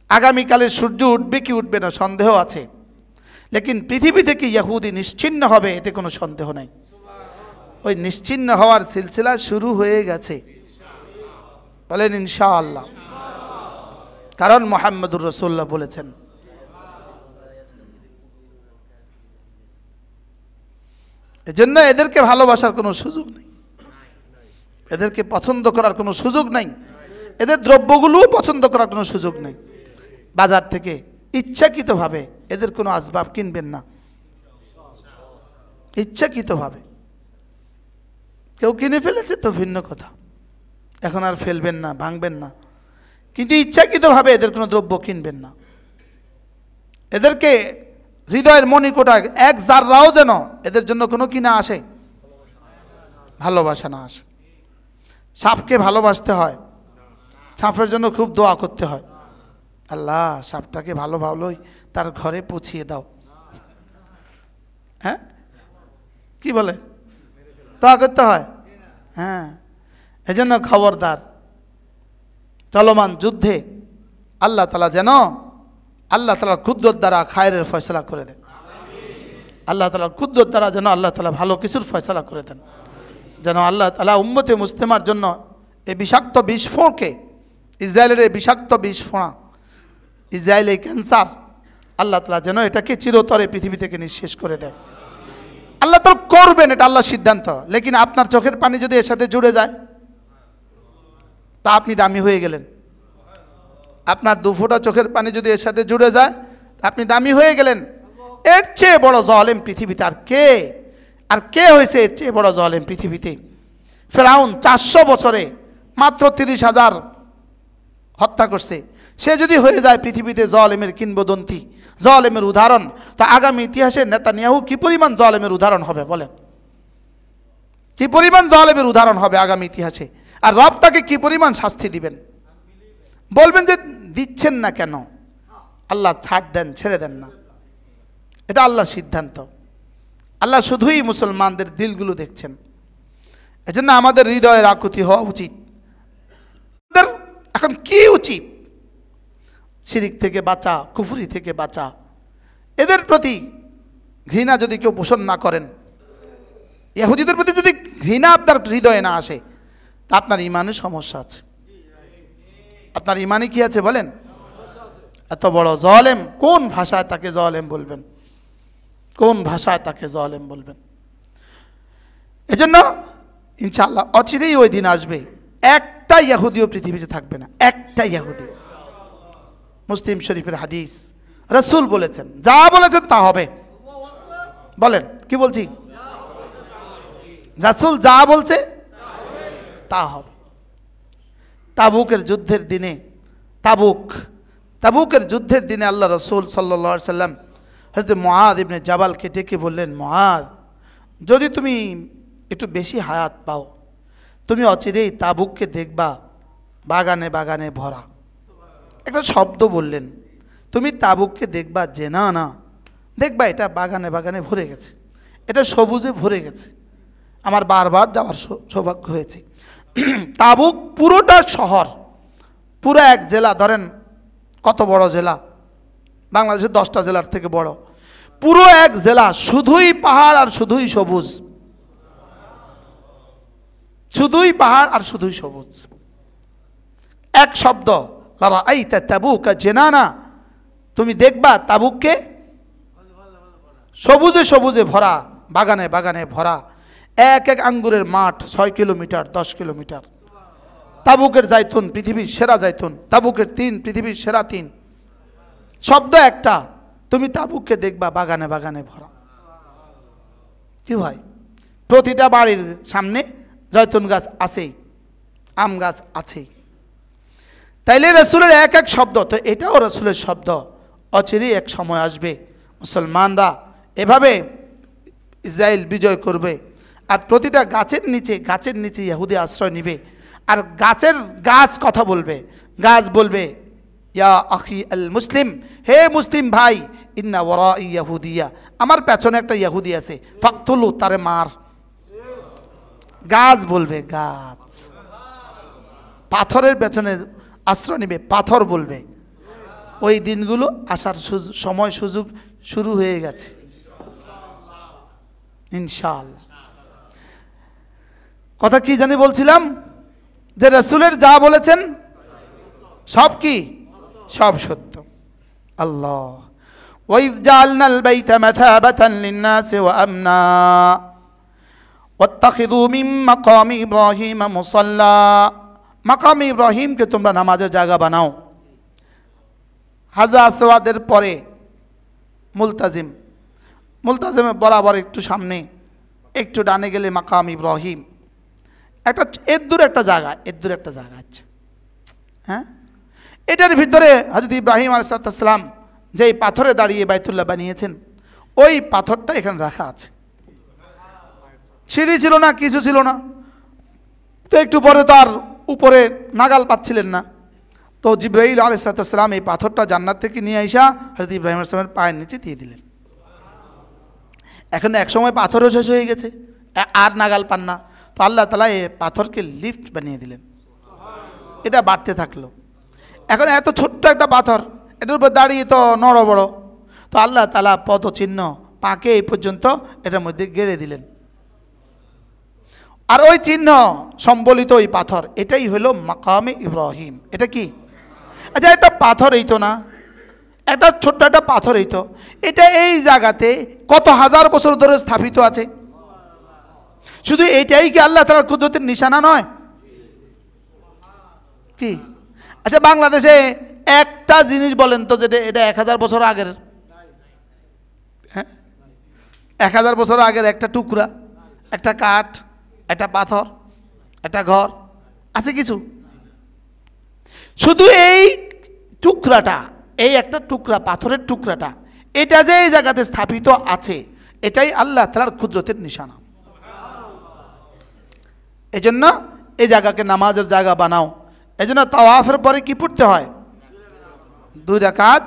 আগামীকালে সূর্য উঠবে কি উঠবে না সন্দেহ আছে, লেকিন পৃথিবী থেকে ইহুদি নিশ্চিহ্ন হবে, এতে কোনো সন্দেহ নাই। ওই নিশ্চিহ্ন হওয়ার সিলসিলা শুরু হয়ে গেছে, বলেন ইনশাআল্লাহ। কারণ মুহাম্মদুর রাসূলুল্লাহ বলেছেন। এজন্য এদেরকে ভালোবাসার কোনো সুযোগ নেই, এদেরকে পছন্দ করার কোনো সুযোগ নাই, এদের দ্রব্যগুলোও পছন্দ করার কোনো সুযোগ নেই। বাজার থেকে ইচ্ছাকৃতভাবে এদের কোনো আসবাব কিনবেন না, ইচ্ছাকৃতভাবে। কেউ কিনে ফেলেছে তো ভিন্ন কথা, এখন আর ফেলবেন না, ভাঙবেন না, কিন্তু ইচ্ছাকৃতভাবে এদের কোনো দ্রব্য কিনবেন না। এদেরকে হৃদয়ের মণিকোটা এক জাররাও যেন এদের জন্য কোনো কি না আসে, ভালোবাসা না আসে। সাপকে ভালোবাসতে হয়, সাপের জন্য খুব দোয়া করতে হয়, আল্লাহ সাপটাকে ভালো ভালোই তার ঘরে পৌঁছিয়ে দাও। হ্যাঁ, কি বলে, দোয়া করতে হয়। হ্যাঁ, এজন্য খবরদার, চলমান যুদ্ধে আল্লাহ তাআলা যেন আল্লাহ তাআলার কুদরত দ্বারা খায়রের ফয়সালা করে দেন। আল্লাহ তাআলার কুদরত দ্বারা যেন আল্লাহ তাআলা ভালো কিছুর ফয়সালা করে দেন, যেন আল্লাহ তাআলা উম্মতে মুসলিমার জন্য এই বিষাক্ত বিস্ফোরণকে, ইসরায়েলের এই বিষাক্ত বিস্ফোরণ, ইসরায়েলের ক্যান্সার, আল্লাহ তাআলা যেন এটাকে চিরতরে পৃথিবী থেকে নিঃশেষ করে দেয়। আল্লাহ তাআলা করবেন, এটা আল্লাহর সিদ্ধান্ত। লেকিন আপনার চোখের পানি যদি এর সাথে জুড়ে যায়, তা আপনি দামি হয়ে গেলেন। আপনার দুফোঁটা চোখের পানি যদি এর সাথে জুড়ে যায়, আপনি দামি হয়ে গেলেন। এর চেয়ে বড় জালেম পৃথিবীতে আর কে হয়েছে এর চেয়ে বড় জালেম পৃথিবীতে? ফেরাউন 400 বছরে মাত্র 30,000 হত্যা করছে। সে যদি হয়ে যায় পৃথিবীতে জালেমের কিংবদন্তি, জালেমের উদাহরণ, তা আগামী ইতিহাসে নেতানিয়াহু কি পরিমাণ জালেমের উদাহরণ হবে বলেন? কি পরিমাণ জালেমের উদাহরণ হবে আগামী ইতিহাসে? আর রব তাকে কি পরিমাণ শাস্তি দিবেন? বলবেন যে দিচ্ছেন না কেন? আল্লাহ ছাড় দেন, ছেড়ে দেন না, এটা আল্লাহর সিদ্ধান্ত। আল্লাহ শুধুই মুসলমানদের দিলগুলো দেখছেন। এজন্য আমাদের হৃদয়ের আকুতি হওয়া উচিত। এখন কি উচিত? শিরিক থেকে বাঁচা, কুফরি থেকে বাঁচা। এদের প্রতি ঘৃণা যদি কেউ পোষণ না করেন, ইহুদিদের প্রতি যদি ঘৃণা আপনার হৃদয়ে না আসে, তা আপনার ইমানে সমস্যা আছে। আপনার ইমানে কি আছে বলেন? এত বড় জালেম, কোন ভাষায় তাকে জালেম বলবেন? কোন ভাষায় তাকে জালেম বলবেন? এজন্য ইনশাআল্লাহ অচিরেই ওই দিন আসবে, একটা ইহুদিও পৃথিবীতে থাকবে না, একটা ইহুদি। মুসলিম শরীফের হাদিস, রাসূল বলেছেন, যা বলেছেন তা হবে। বলেন কি বলছি? রাসূল যা বলছে তা হবে। তাবুকের যুদ্ধের দিনে, তাবুকের যুদ্ধের দিনে আল্লাহ রাসূল সাল্লাল্লাহু আলাইহি সাল্লাম হযরত মুআয ইবনে জাবালকে ডেকে বললেন, মুআয, যদি তুমি একটু বেশি হায়াত পাও, তুমি অচিরেই তাবুককে দেখবা বাগানে বাগানে ভরা। একটা শব্দ বললেন, তুমি তাবুককে দেখবা যে না দেখবা এটা বাগানে বাগানে ভরে গেছে, এটা সবুজে ভরে গেছে। আমার বারবার যাওয়ার সৌভাগ্য হয়েছে। তাবুক পুরোটা শহর, পুরো এক জেলা, ধরেন কত বড় জেলা, বাংলাদেশের 10টা জেলার থেকে বড়। পুরো এক জেলা শুধুই পাহাড় আর শুধুই সবুজ, শুধুই পাহাড় আর শুধুই সবুজ। এক শব্দ, লারাআইতা তাবুকা জিনানা, তুমি দেখবা তাবুককে সবুজে সবুজে ভরা, বাগানে বাগানে ভরা। এক এক আঙ্গুরের মাঠ 6 কিলোমিটার, 10 কিলোমিটার। তাবুকের জাইতুন পৃথিবীর সেরা জাইতুন, তাবুকের তিন পৃথিবীর সেরা তিন। শব্দ একটা, তুমি তাবুককে দেখবা বাগানে বাগানে ভরা। কি ভাই, প্রতিটা বাড়ির সামনে জয়তুন গাছ আছেই, আম গাছ আছেই। তাইলে রসুলের এক এক শব্দ, তো এটাও রসুলের শব্দ। অচিরেই এক সময় আসবে মুসলমানরা এভাবে ইসরায়েল বিজয় করবে, আর প্রতিটা গাছের নিচে ইহুদি আশ্রয় নিবে, আর গাছ কথা বলবে, গাছ বলবে ইয়া আখি আল মুসলিম, হে মুসলিম ভাই, ইন্না ওয়ারাই ইয়াহুদিয়া, আমার পেছনে একটা ইহুদি আছে, ফাকতুলু, তারে মার। গাছ বলবে, গাছ পাথরের পেছনে আশ্রয় নিবে, পাথর বলবে। ওই দিনগুলো আসার সময় সুযোগ শুরু হয়ে গেছে ইনশাআল্লাহ। কথা কি জানি বলছিলাম, যে রাসূলের যা বলেছেন সব কি, সব সত্য। আল্লাহ ওয়াইয জাআলনাল বাইতা মাথাবাতান লিন-নাসি ওয়া আমনা ওয়াত্তাখিযু মিন মাকামি ইব্রাহিম মুসাল্লা, মাকামি ইব্রাহিমকে তোমরা নামাজের জায়গা বানাও। হাজা আসওয়াদের পরে মুলতাজিমের বরাবর একটু সামনে, একটু ডানে গেলে মাকাম ইব্রাহিম, একটা এর দূর একটা জায়গা আছে। হ্যাঁ, এটার ভিতরে হযরত ইব্রাহিম আলাইহিস সালাম যেই পাথরে দাঁড়িয়ে বাইতুল্লাহ বানিয়েছেন, ওই পাথরটা এখানে রাখা আছে। সিঁড়ি ছিল না, কিছু ছিল না, তো একটু পরে তার উপরে নাগাল পাচ্ছিলেন না, তো জিবরাইল আলাইহিস সালাম এই পাথরটা জান্নাত থেকে নিয়ে আইসা হযরত ইব্রাহিম আলাইহিস সালামের পায়ের নিচে দিয়ে দিলেন। এখন এক সময় পাথরও শেষ হয়ে গেছে, আর নাগাল পান না, তো আল্লাহ তাআলা এই পাথরকে লিফট বানিয়ে দিলেন, এটা বাড়তে থাকলো। এখন এত ছোট্ট একটা পাথর, এটার উপর দাঁড়িয়ে তো নড় বড়, তো আল্লাহ তাআলা পদচিহ্ন পাকে এই পর্যন্ত এটার মধ্যে গেড়ে দিলেন, আর ওই চিহ্ন সম্বলিত ওই পাথর, এটাই হলো মাকামে ইব্রাহিম। এটা কি? আচ্ছা, একটা পাথর এই তো না, একটা ছোট্ট একটা পাথর এই তো, এটা এই জায়গাতে কত হাজার বছর ধরে স্থাপিত আছে। শুধু এইটাই কি আল্লাহ তাআলার কুদরতের নিশানা নয় কি? আচ্ছা, বাংলাদেশে একটা জিনিস বলেন তো, যেটা এটা 1000 বছর আগের, হ্যাঁ 1000 বছর আগের একটা টুকরা, একটা কাঠ, একটা পাথর, একটা ঘর আছে কিছু? শুধু এই টুকরাটা, এই একটা টুকরা, পাথরের টুকরাটা, এটা যে এই জায়গাতে স্থাপিত আছে, এটাই আল্লাহ তাআলার কুদরতের নিশানা। এজন্য এই জায়গাকে নামাজের জায়গা বানাও। এজন্য তাওয়াফের পরে কি পড়তে হয়? 2 রাকাত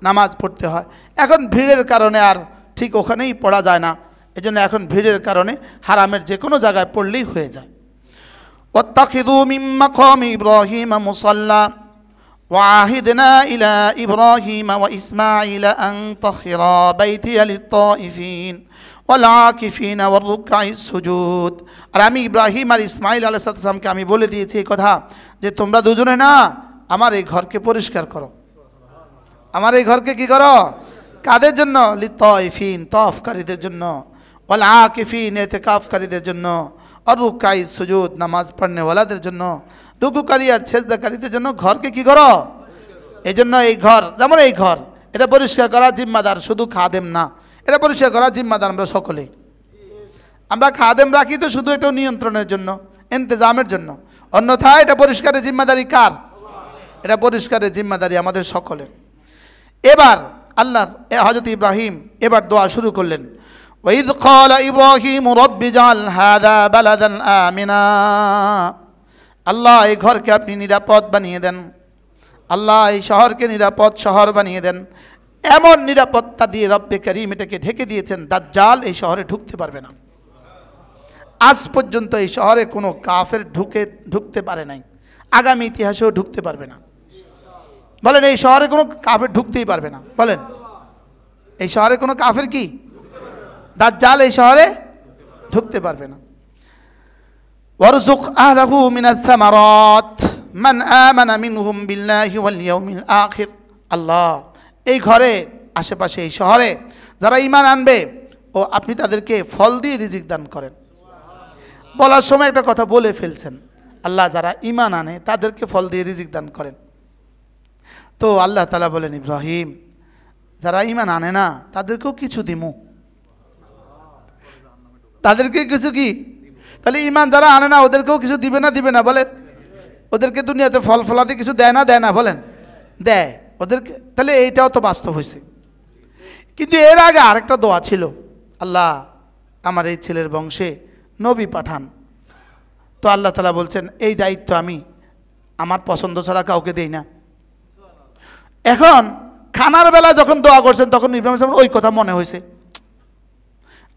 নামাজ পড়তে হয়। এখন ভিড়ের কারণে আর ঠিক ওখানেই পড়া যায় না, এজন্য এখন ভিড়ের কারণে হারামের যে কোনো জায়গায় পড়লেই হয়ে যায়। ওয়াত্তাখিযু মিন মাকামি ইব্রাহিম মুসাল্লা ওয়াহিদনা ইলা ইব্রাহিম ওয়া ইসমাঈল আন তাহিরা বাইতিয়া লিত-তাইফিন ওয়াল আকিফিন ওয়ার রুকআইস সুজুদ। আর আমি ইব্রাহিম আর ইসমাঈল আলাইহিস সালামকে আমি বলে দিয়েছি এই কথা, যে তোমরা দুজনে না আমার এই ঘরকে পরিষ্কার করো। আমার এই ঘরকে কি করো? কাদের জন্য? লিত-তাইফিন, তওয়াফকারীদের জন্য, ওয়াল আকিফিন, ইতিকাফকারীদের জন্য, আর রুকআইস সুজুদ, নামাজ পড়নেওয়ালাদের জন্য, রুকুকারী আর সেজদাকারীদের জন্য ঘরকে কি করো? এই জন্য এই ঘর, যেমন এই ঘর, এটা পরিষ্কার করা জিম্মাদার শুধু খাদেম না, এটা পরিষ্কার করা জিম্মাদার আমরা সকলেই। আমরা খাদেম রাখি তো শুধু এটা নিয়ন্ত্রণের জন্য, ইন্তজামের জন্য, অন্যথায় এটা পরিষ্কারের জিম্মাদারি কার? এটা পরিষ্কারের জিম্মাদারি আমাদের সকলের। এবার আল্লাহ হযরত ইব্রাহিম এবার দোয়া শুরু করলেন। ওয়াইদ ক্বালা ইব্রাহিম রব্বি জাল হাযা বালাদান আমিনা, আল্লাহ এই ঘরকে আপনি নিরাপদ বানিয়ে দেন, আল্লাহ এই শহরকে নিরাপদ শহর বানিয়ে দেন। এমন নিরাপত্তা দিয়ে রব্বে কারীম এটাকে ঢেকে দিয়েছেন, দাজ্জাল এই শহরে ঢুকতে পারবে না। আজ পর্যন্ত এই শহরে কোনো কাফের ঢুকতে পারে নাই, আগামী ইতিহাসেও ঢুকতে পারবে না। বলেন, এই শহরে কোনো কাফের ঢুকতেই পারবে না। বলেন, এই শহরে কোনো কাফের কি? দাজ্জাল এই শহরে ঢুকতে পারবে না। ওয়ারযুক আহলাহু মিনাস সামারাত মান আমানা মিনহুম বিল্লাহি ওয়াল ইয়াউমিল আখির। আল্লাহ এই ঘরে আশেপাশে এই শহরে যারা ঈমান আনবে, ও আপনি তাদেরকে ফল দিয়ে রিজিক দান করেন। বলার সময় একটা কথা বলে ফেলছেন, আল্লাহ যারা ঈমান আনে তাদেরকে ফল দিয়ে রিজিক দান করেন। তো আল্লাহ তাআলা বলেন, ইব্রাহিম যারা ঈমান আনে না তাদেরকেও কিছু দিমু, তাদেরকে কিছু কি? তাহলে ঈমান যারা আনে না ওদেরকেও কিছু দিবে না? দিবে না? বলেন, ওদেরকে দুনিয়াতে ফল ফলাতে কিছু দেয় না বলেন, দেয় ওদেরকে। তাহলে এইটাও তো বাস্তব হয়েছে। কিন্তু এর আগে আরেকটা দোয়া ছিল, আল্লাহ আমার এই ছেলের বংশে নবী পাঠান। তো আল্লাহ তাআলা বলছেন এই দায়িত্ব আমি আমার পছন্দ ছাড়া কাউকে দেই না। এখন খানার বেলা যখন দোয়া করছেন তখন ইব্রাহিম আলাইহিস সালাম ওই কথা মনে হয়েছে,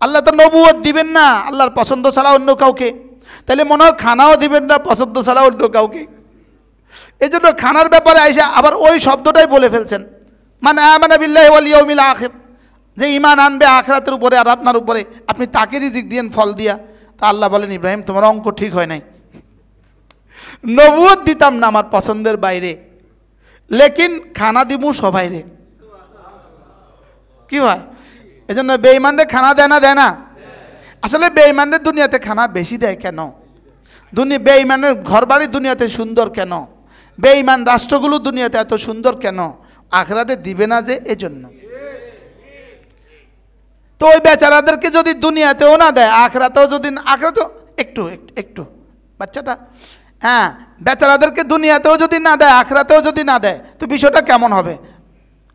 আল্লাহ তো নবুয়ত দিবেন না আল্লাহর পছন্দ ছাড়া অন্য কাউকে, তাহলে মনে হয় খানাও দিবেন না পছন্দ ছাড়া অন্য কাউকে। এই জন্য খানার ব্যাপারে আইসা আবার ওই শব্দটাই বলে ফেলছেন, মানে আমানা বিল্লাহি ওয়াল ইয়াউমিল আখির, যে ঈমান আনবে আখিরাতের উপরে আর আপনার উপরে, আপনি তাকে রিজিক দিয়েন ফল দিয়া। তা আল্লাহ বলেন ইব্রাহিম তোমার অঙ্ক ঠিক হয় নাই, নবুয়ত দিতাম না আমার পছন্দের বাইরে, লেকিন খানা দিমু সবাই রে। কি হয় এই জন্য বেঈমানরে খানা দেয় না। আসলে বেঈমানদের দুনিয়াতে খানা বেশি দেয় কেন? বেঈমানের ঘর বাড়ি দুনিয়াতে সুন্দর কেন? বেঈমান রাষ্ট্রগুলো দুনিয়াতে এত সুন্দর কেন? আখিরাতে দিবে না যে, এজন্য। তো ওই বেচারাদেরকে যদি দুনিয়াতেও না দেয় আখিরাতেও যদি, আখিরাতে একটু বাচ্চাটা, হ্যাঁ, বেচারাদেরকে দুনিয়াতেও যদি না দেয় আখিরাতেও যদি না দেয় তো বিষয়টা কেমন হবে?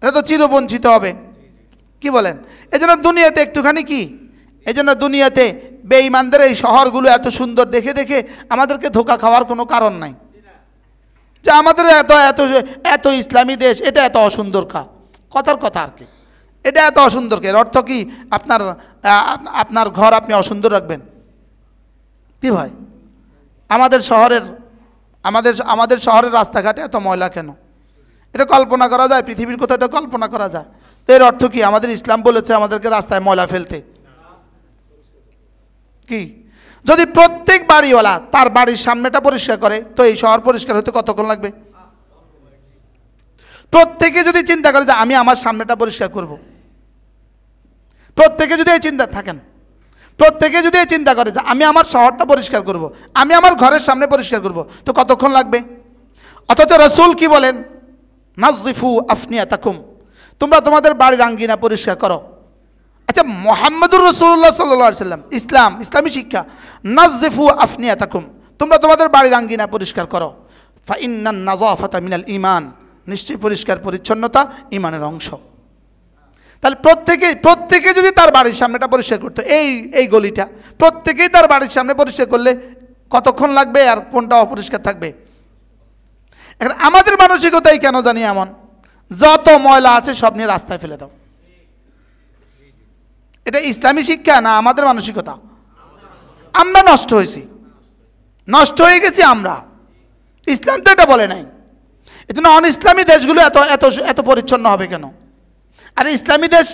এটা তো চিরবঞ্চিত হবে। কি বলেন? এজন্য দুনিয়াতে একটুখানি কি, এজন্য দুনিয়াতে বেঈমানদের এই শহরগুলো এত সুন্দর দেখে দেখে আমাদেরকে ধোঁকা খাওয়ার কোনো কারণ নাই যে আমাদের এত এত এত ইসলামী দেশ, এটা এত অসুন্দর কথার কথা আর কি, এটা এত অসুন্দর। এর অর্থ কি আপনার ঘর আপনি অসুন্দর রাখবেন? কি ভাই, আমাদের শহরের রাস্তাঘাটে এত ময়লা কেন? এটা কল্পনা করা যায়? পৃথিবীর কোথাও এটা কল্পনা করা যায়? তো এর অর্থ কি আমাদের ইসলাম বলেছে আমাদেরকে রাস্তায় ময়লা ফেলতে? কি যদি প্রত্যেক বাড়িওয়ালা তার বাড়ির সামনেটা পরিষ্কার করে তো এই শহর পরিষ্কার হতে কতক্ষণ লাগবে? প্রত্যেকে যদি চিন্তা করে যে আমি আমার সামনেটা পরিষ্কার করব, প্রত্যেকে যদি এই চিন্তা থাকেন, প্রত্যেকে যদি এই চিন্তা করে যে আমি আমার শহরটা পরিষ্কার করব, আমি আমার ঘরের সামনে পরিষ্কার করব, তো কতক্ষণ লাগবে? অথচ রাসূল কি বলেন? নাযিফু আফনিয়াতাকুম, তোমরা তোমাদের বাড়ির আঙ্গিনা পরিষ্কার করো। আচ্ছা, মুহাম্মদুর রাসূলুল্লাহ সাল্লাল্লাহু আলাইহি ওয়াসাল্লাম, ইসলামী শিক্ষা, নাযিফু আফনিয়াতাকুম, তোমরা তোমাদের বাড়ির আঙ্গিনা পরিষ্কার করো। ফা ইন্নান নাযাফাতা মিনাল ঈমান, নিশ্চয়ই পরিষ্কার পরিচ্ছন্নতা ঈমানের অংশ। তাহলে প্রত্যেকে যদি তার বাড়ির সামনেটা পরিষ্কার করতো, এই গলিটা প্রত্যেকেই তার বাড়ির সামনে পরিষ্কার করলে কতক্ষণ লাগবে আর কোনটা অপরিষ্কার থাকবে? এখন আমাদের মানসিকতাই কেন জানি এমন, যত ময়লা আছে সব নিয়ে রাস্তায় ফেলে দাও। এটা ইসলামী শিক্ষা না আমাদের মানসিকতা? আমরা নষ্ট হয়ে গেছি আমরা। ইসলাম তো এটা বলে নাই। এজন্য অন ইসলামী দেশগুলো এত এত এত পরিচ্ছন্ন হবে কেন? আর ইসলামী দেশ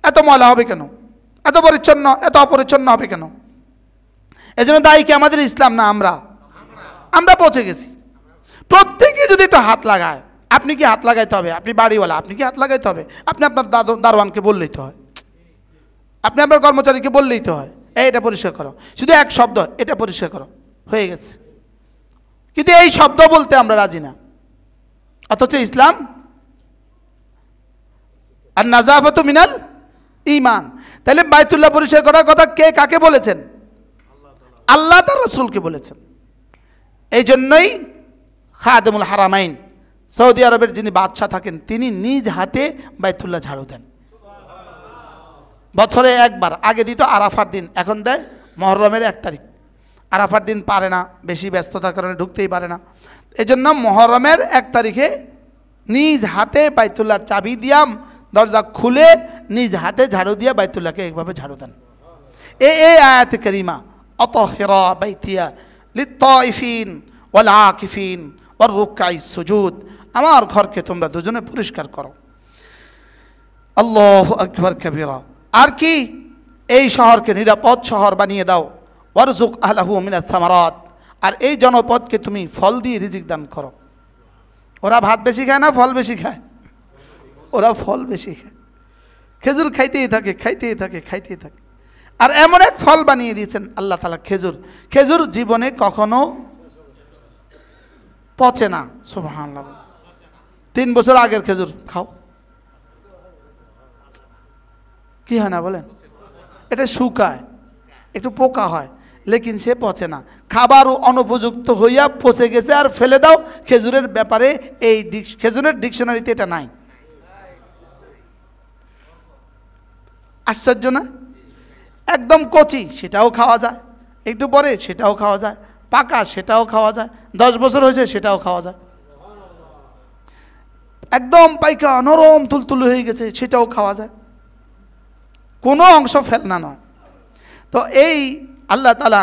এত ময়লা হবে কেন? এত অপরিচ্ছন্ন হবে কেন? এজন্য দায়ী কি আমাদের ইসলাম না আমরা পৌঁছে গেছি। প্রত্যেকে যদি একটু হাত লাগায়, আপনি কি হাত লাগাইতে হবে? আপনি বাড়িওয়ালা, আপনি কি হাত লাগাইতে হবে? আপনি আপনার দারোয়ানকে বললেই তো হয়, আপনি আপনার কর্মচারীকে বললেই তো হয়, এটা পরিষ্কার করো, শুধু এক শব্দ, এটা পরিষ্কার করো, হয়ে গেছে। কিন্তু এই শব্দ বলতে আমরা রাজি না। অথচ ইসলাম আর নাযাফাতু মিনাল ঈমান, তাহলে বাইতুল্লাহ পরিষ্কার করার কথা কে কাকে বলেছেন? আল্লাহ তার রাসূলকে বলেছেন। এই জন্যই খাদেমুল হারামাইন, সৌদি আরবের যিনি বাদশাহ থাকেন, তিনি নিজ হাতে বাইতুল্লাহ ঝাড়ু দেন। বছরে একবার, আগে দিত আরাফার দিন, এখন দেয় মুহররমের 1 তারিখ। আরাফার দিন পারে না, বেশি ব্যস্ততার কারণে ঢুকতেই পারে না। এই জন্য মুহররমের 1 তারিখে নিজ হাতে বাইতুল্লাহর চাবি দিয়াম দরজা খুলে নিজ হাতে ঝাড়ু দিয়ে বাইতুল্লাহকে একভাবে ঝাড়ু দেন। এই আয়াতে কারিমা, আতাহিরা বাইতিয়া লিত-তাইফিন ওয়াল আকিফিন ওয়ার রুকআইস সুজুদ, আমার ঘরকে তোমরা দুজনে পরিষ্কার করো। আল্লাহু আকবার কাবীরা। আর কি, এই শহরকে নিরাপদ শহর বানিয়ে দাও। ওয়ারযুক আহলাহু মিনাস সামারাত, আর এই জনপদকে তুমি ফল দিয়ে রিজিক দান করো। ওরা ভাত বেশি খায় না ফল বেশি খায়? ওরা ফল বেশি খায়, খেজুর খাইতেই থাকে। আর এমন এক ফল বানিয়ে দিয়েছেন আল্লাহ তাআলা, খেজুর জীবনে কখনো পচে না। সুবহানাল্লাহ। 3 বছর আগের খেজুর খাও, কি হয় না বলেন? এটা শুকায়, একটু পোকা হয়, লেকিন সে পচে না, খাবার অনুপযুক্ত হইয়া পচে গেছে আর ফেলে দাও, খেজুরের ব্যাপারে এই খেজুরের ডিকশনারিতে এটা নাই। আশ্চর্য না? একদম কচি সেটাও খাওয়া যায়, একটু পরে সেটাও খাওয়া যায়, পাকা সেটাও খাওয়া যায়, 10 বছর হয়েছে সেটাও খাওয়া যায়, একদম পাইকা নরম তুলতুল হয়ে গেছে সেটাও খাওয়া যায়, কোনো অংশ ফেলনা নয়। তো এই আল্লাহ তাআলা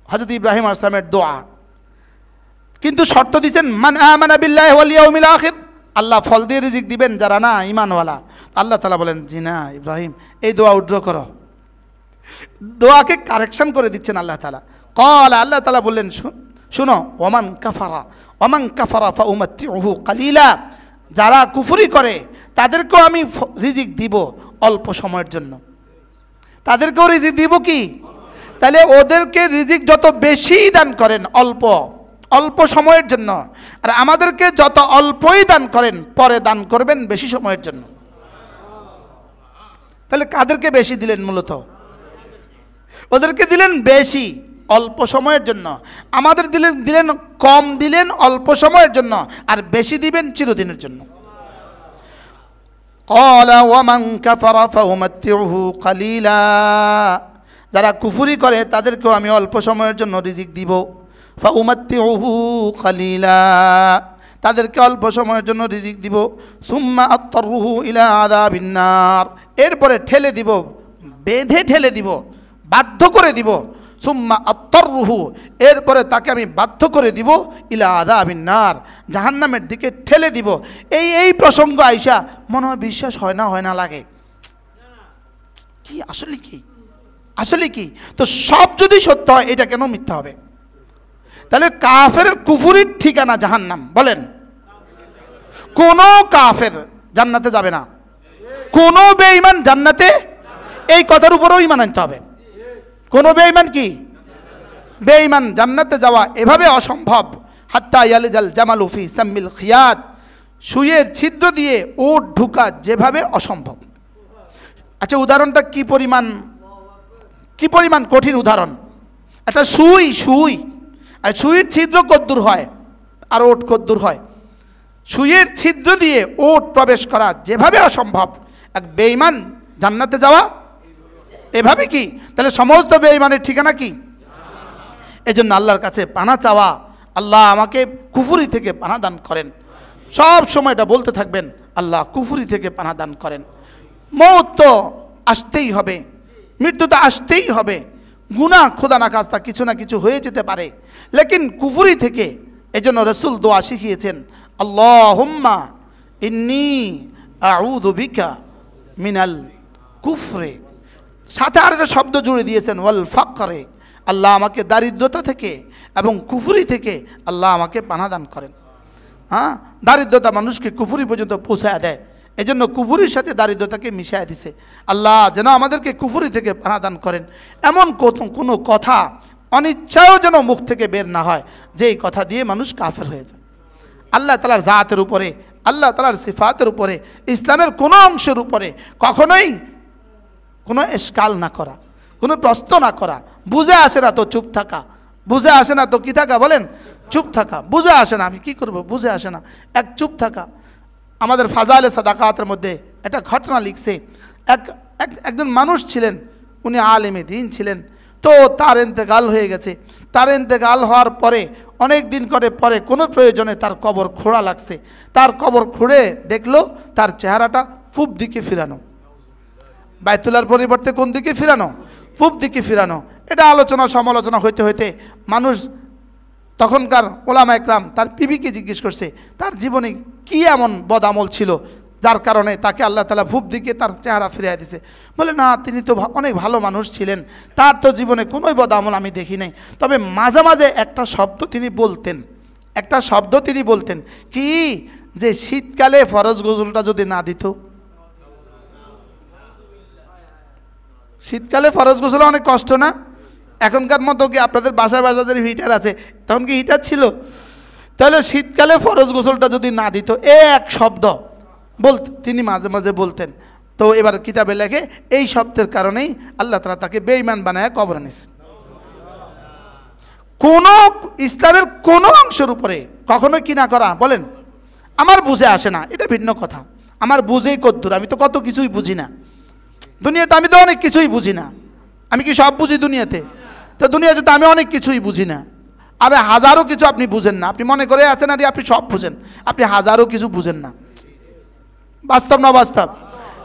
হযরত ইব্রাহিম আলাইহিস সালামের দোয়া, কিন্তু শর্ত দিয়েছেন মান আমানা বিল্লাহি ওয়াল ইয়াউমিল আখির, আল্লাহ ফল দিয়ে রিজিক দিবেন যারা না ঈমানওয়ালা। আল্লাহ তাআলা বলেন জি না ইব্রাহিম, এই দোয়া উড্র করো। দোয়াকে কারেকশন করে দিচ্ছেন আল্লাহ তাআলা। ক্বাল, আল্লাহ তাআলা বললেন শুনো, ওমান কাফারা ফাউমাত্তিউহু কালিলা, যারা কুফরি করে তাদেরকেও আমি রিজিক দিব অল্প সময়ের জন্য, তাদেরকেও রিজিক দিব কি? তাহলে ওদেরকে রিজিক যত বেশি দান করেন অল্প অল্প সময়ের জন্য, আর আমাদেরকে যত অল্পই দান করেন পরে দান করবেন বেশি সময়ের জন্য। তাহলে কাদেরকে বেশি দিলেন? মূলত ওদেরকে দিলেন বেশি অল্প সময়ের জন্য, আমাদের দিলেন কম, দিলেন অল্প সময়ের জন্য, আর বেশি দিবেন চিরদিনের জন্য। ক্বালা ওয়ামান কাফারা ফাউমাত্তিউহু কালিলা, যারা কুফরি করে তাদেরকেও আমি অল্প সময়ের জন্য রিজিক দিব। ফাউমাত্তিউহু কালিলা, তাদেরকে অল্প সময়ের জন্য রিজিক দিব। সুম্মা আত্তারুহু ইলা আযাবিন নার, এরপরে ঠেলে দিব, বেঁধে ঠেলে দিব, বাধ্য করে দিব। সুম্মা আত্তারুহু, এরপরে তাকে আমি বাধ্য করে দিব ইলা আযাবিন নার, জাহান্নামের দিকে ঠেলে দিব। এই প্রসঙ্গ আইসা মনে হয় বিশ্বাস হয় না লাগে কি? আসলে কি? তো সব যদি সত্য হয় এটা কেন মিথ্যা হবে? তাহলে কাফের কুফরির ঠিকানা জাহান্নাম। বলেন, কোন কাফের জান্নাতে যাবে না, কোন বেঈমান জান্নাতে, এই কথার উপরেও ঈমান আনতে হবে। কোন বেঈমান কি? বেঈমান জান্নাতে যাওয়া এভাবে অসম্ভব। হাত্তা ইয়ালিজাল জামালু ফি সাম্মিল খিয়াত, সুইয়ের ছিদ্র দিয়ে ওট ঢুকা যেভাবে অসম্ভব। আচ্ছা, উদাহরণটা কি পরিমাণ কঠিন উদাহরণ। একটা সুই আর সুইয়ের ছিদ্র কদ্দূর হয় আর ওট কদ্দূর হয়, সুইয়ের ছিদ্র দিয়ে ওট প্রবেশ করা যেভাবে অসম্ভব, এক বেঈমান জান্নাতে যাওয়া এভাবে কি? তাহলে সমস্ত বেঈমানের ঠিকানা কি? এজন্য আল্লাহর কাছে পানা চাওয়া, আল্লাহ আমাকে কুফরি থেকে পানা দান করেন। সব সময় এটা বলতে থাকবেন, আল্লাহ কুফরি থেকে পানা দান করেন। মওত তো আসতেই হবে, মৃত্যু তো আসতেই হবে, গুনাহ খোদা না খাস্তা কিছু না কিছু হয়ে যেতে পারে, লেকিন কুফরি থেকে। এজন্য রাসূল দোয়া শিখিয়েছেন, আল্লাহুম্মা ইন্নী আউযু বিকা মিনাল কুফরে, সাথে আর একটা শব্দ জুড়ে দিয়েছেন ওয়াল ফাকরে, আল্লাহ আমাকে দারিদ্রতা থেকে এবং কুফরি থেকে আল্লাহ আমাকে পানা দান করেন। হ্যাঁ, দারিদ্রতা মানুষকে কুফরি পর্যন্ত পৌঁছায় দেয়, এজন্য কুফরির সাথে দারিদ্রতাকে মিশায় দিছে। আল্লাহ যেন আমাদেরকে কুফরি থেকে পানা দান করেন। এমন কোনো কথা অনিচ্ছাও যেন মুখ থেকে বের না হয় যেই কথা দিয়ে মানুষ কাফের হয়ে যায়। আল্লাহ তাআলার জাতের উপরে, আল্লাহ তাআলার সিফাতের উপরে, ইসলামের কোনো অংশের উপরে কখনোই কোনো এশকাল না করা, কোনো প্রশ্ন না করা। বুঝে আসে না তো চুপ থাকা, বুঝে আসে না তো কি থাকা? বলেন, চুপ থাকা। বুঝে আসে না, আমি কি করব, বুঝে আসে না, চুপ থাকা। আমাদের ফাজাইলে সাদাকাতের মধ্যে একটা ঘটনা লিখছে। একজন মানুষ ছিলেন, উনি আলেমে দ্বীন ছিলেন, তো তার ইন্তেকাল হয়ে গেছে। তার ইন্তেকাল হওয়ার পরে অনেক দিন পরে কোনো প্রয়োজনে তার কবর খোঁড়া লাগছে। তার কবর খুঁড়ে দেখলো তার চেহারাটা পূব দিকে ফিরানো, বাইতুল্লাহর পরিবর্তে কোন দিকে ফিরানো? পূব দিকে ফিরানো। এটা আলোচনা সমালোচনা হইতে হইতে মানুষ, তখনকার ওলামা একরাম তার বিবিকে জিজ্ঞেস করছে তার জীবনে কি এমন বদামল ছিল যার কারণে তাকে আল্লাহ তাআলা পূব দিকে তার চেহারা ফিরিয়ে দিয়েছে। বলে, না, তিনি তো অনেক ভালো মানুষ ছিলেন, তার তো জীবনে কোনোই বদামল আমি দেখি নাই। তবে মাঝে মাঝে একটা শব্দ তিনি বলতেন, কি যে শীতকালে ফরজ গোসলটা যদি না দিত। শীতকালে ফরজ গোসল অনেক কষ্ট না? এখনকার মতো কি আপনাদের বাসায় যে হিটার আছে, তখন কি হিটার ছিল? তাহলে শীতকালে ফরজ গোসলটা যদি না দিত, এক শব্দ তিনি মাঝে মাঝে বলতেন। তো এবার কিতাবে লেখে এই শব্দের কারণেই আল্লাহ তাআলা তাকে বেঈমান বানায় কবরে নিছে। কোনো ইসলামের কোনো অংশের উপরে কখনো কি না করা বলেন, আমার বুঝে আসে না, এটা ভিন্ন কথা। আমার বুঝেই কদ্দূর, আমি তো কত কিছুই বুঝি না দুনিয়াতে, আমি তো অনেক কিছুই বুঝি না। আমি কি সব বুঝি দুনিয়াতে? তো দুনিয়াতে তো আমি অনেক কিছুই বুঝি না। আরে হাজারো কিছু আপনি বুঝেন না, আপনি মনে করে আছেন আরে আপনি সব বুঝেন, আপনি হাজারো কিছু বুঝেন না। বাস্তব না বাস্তব?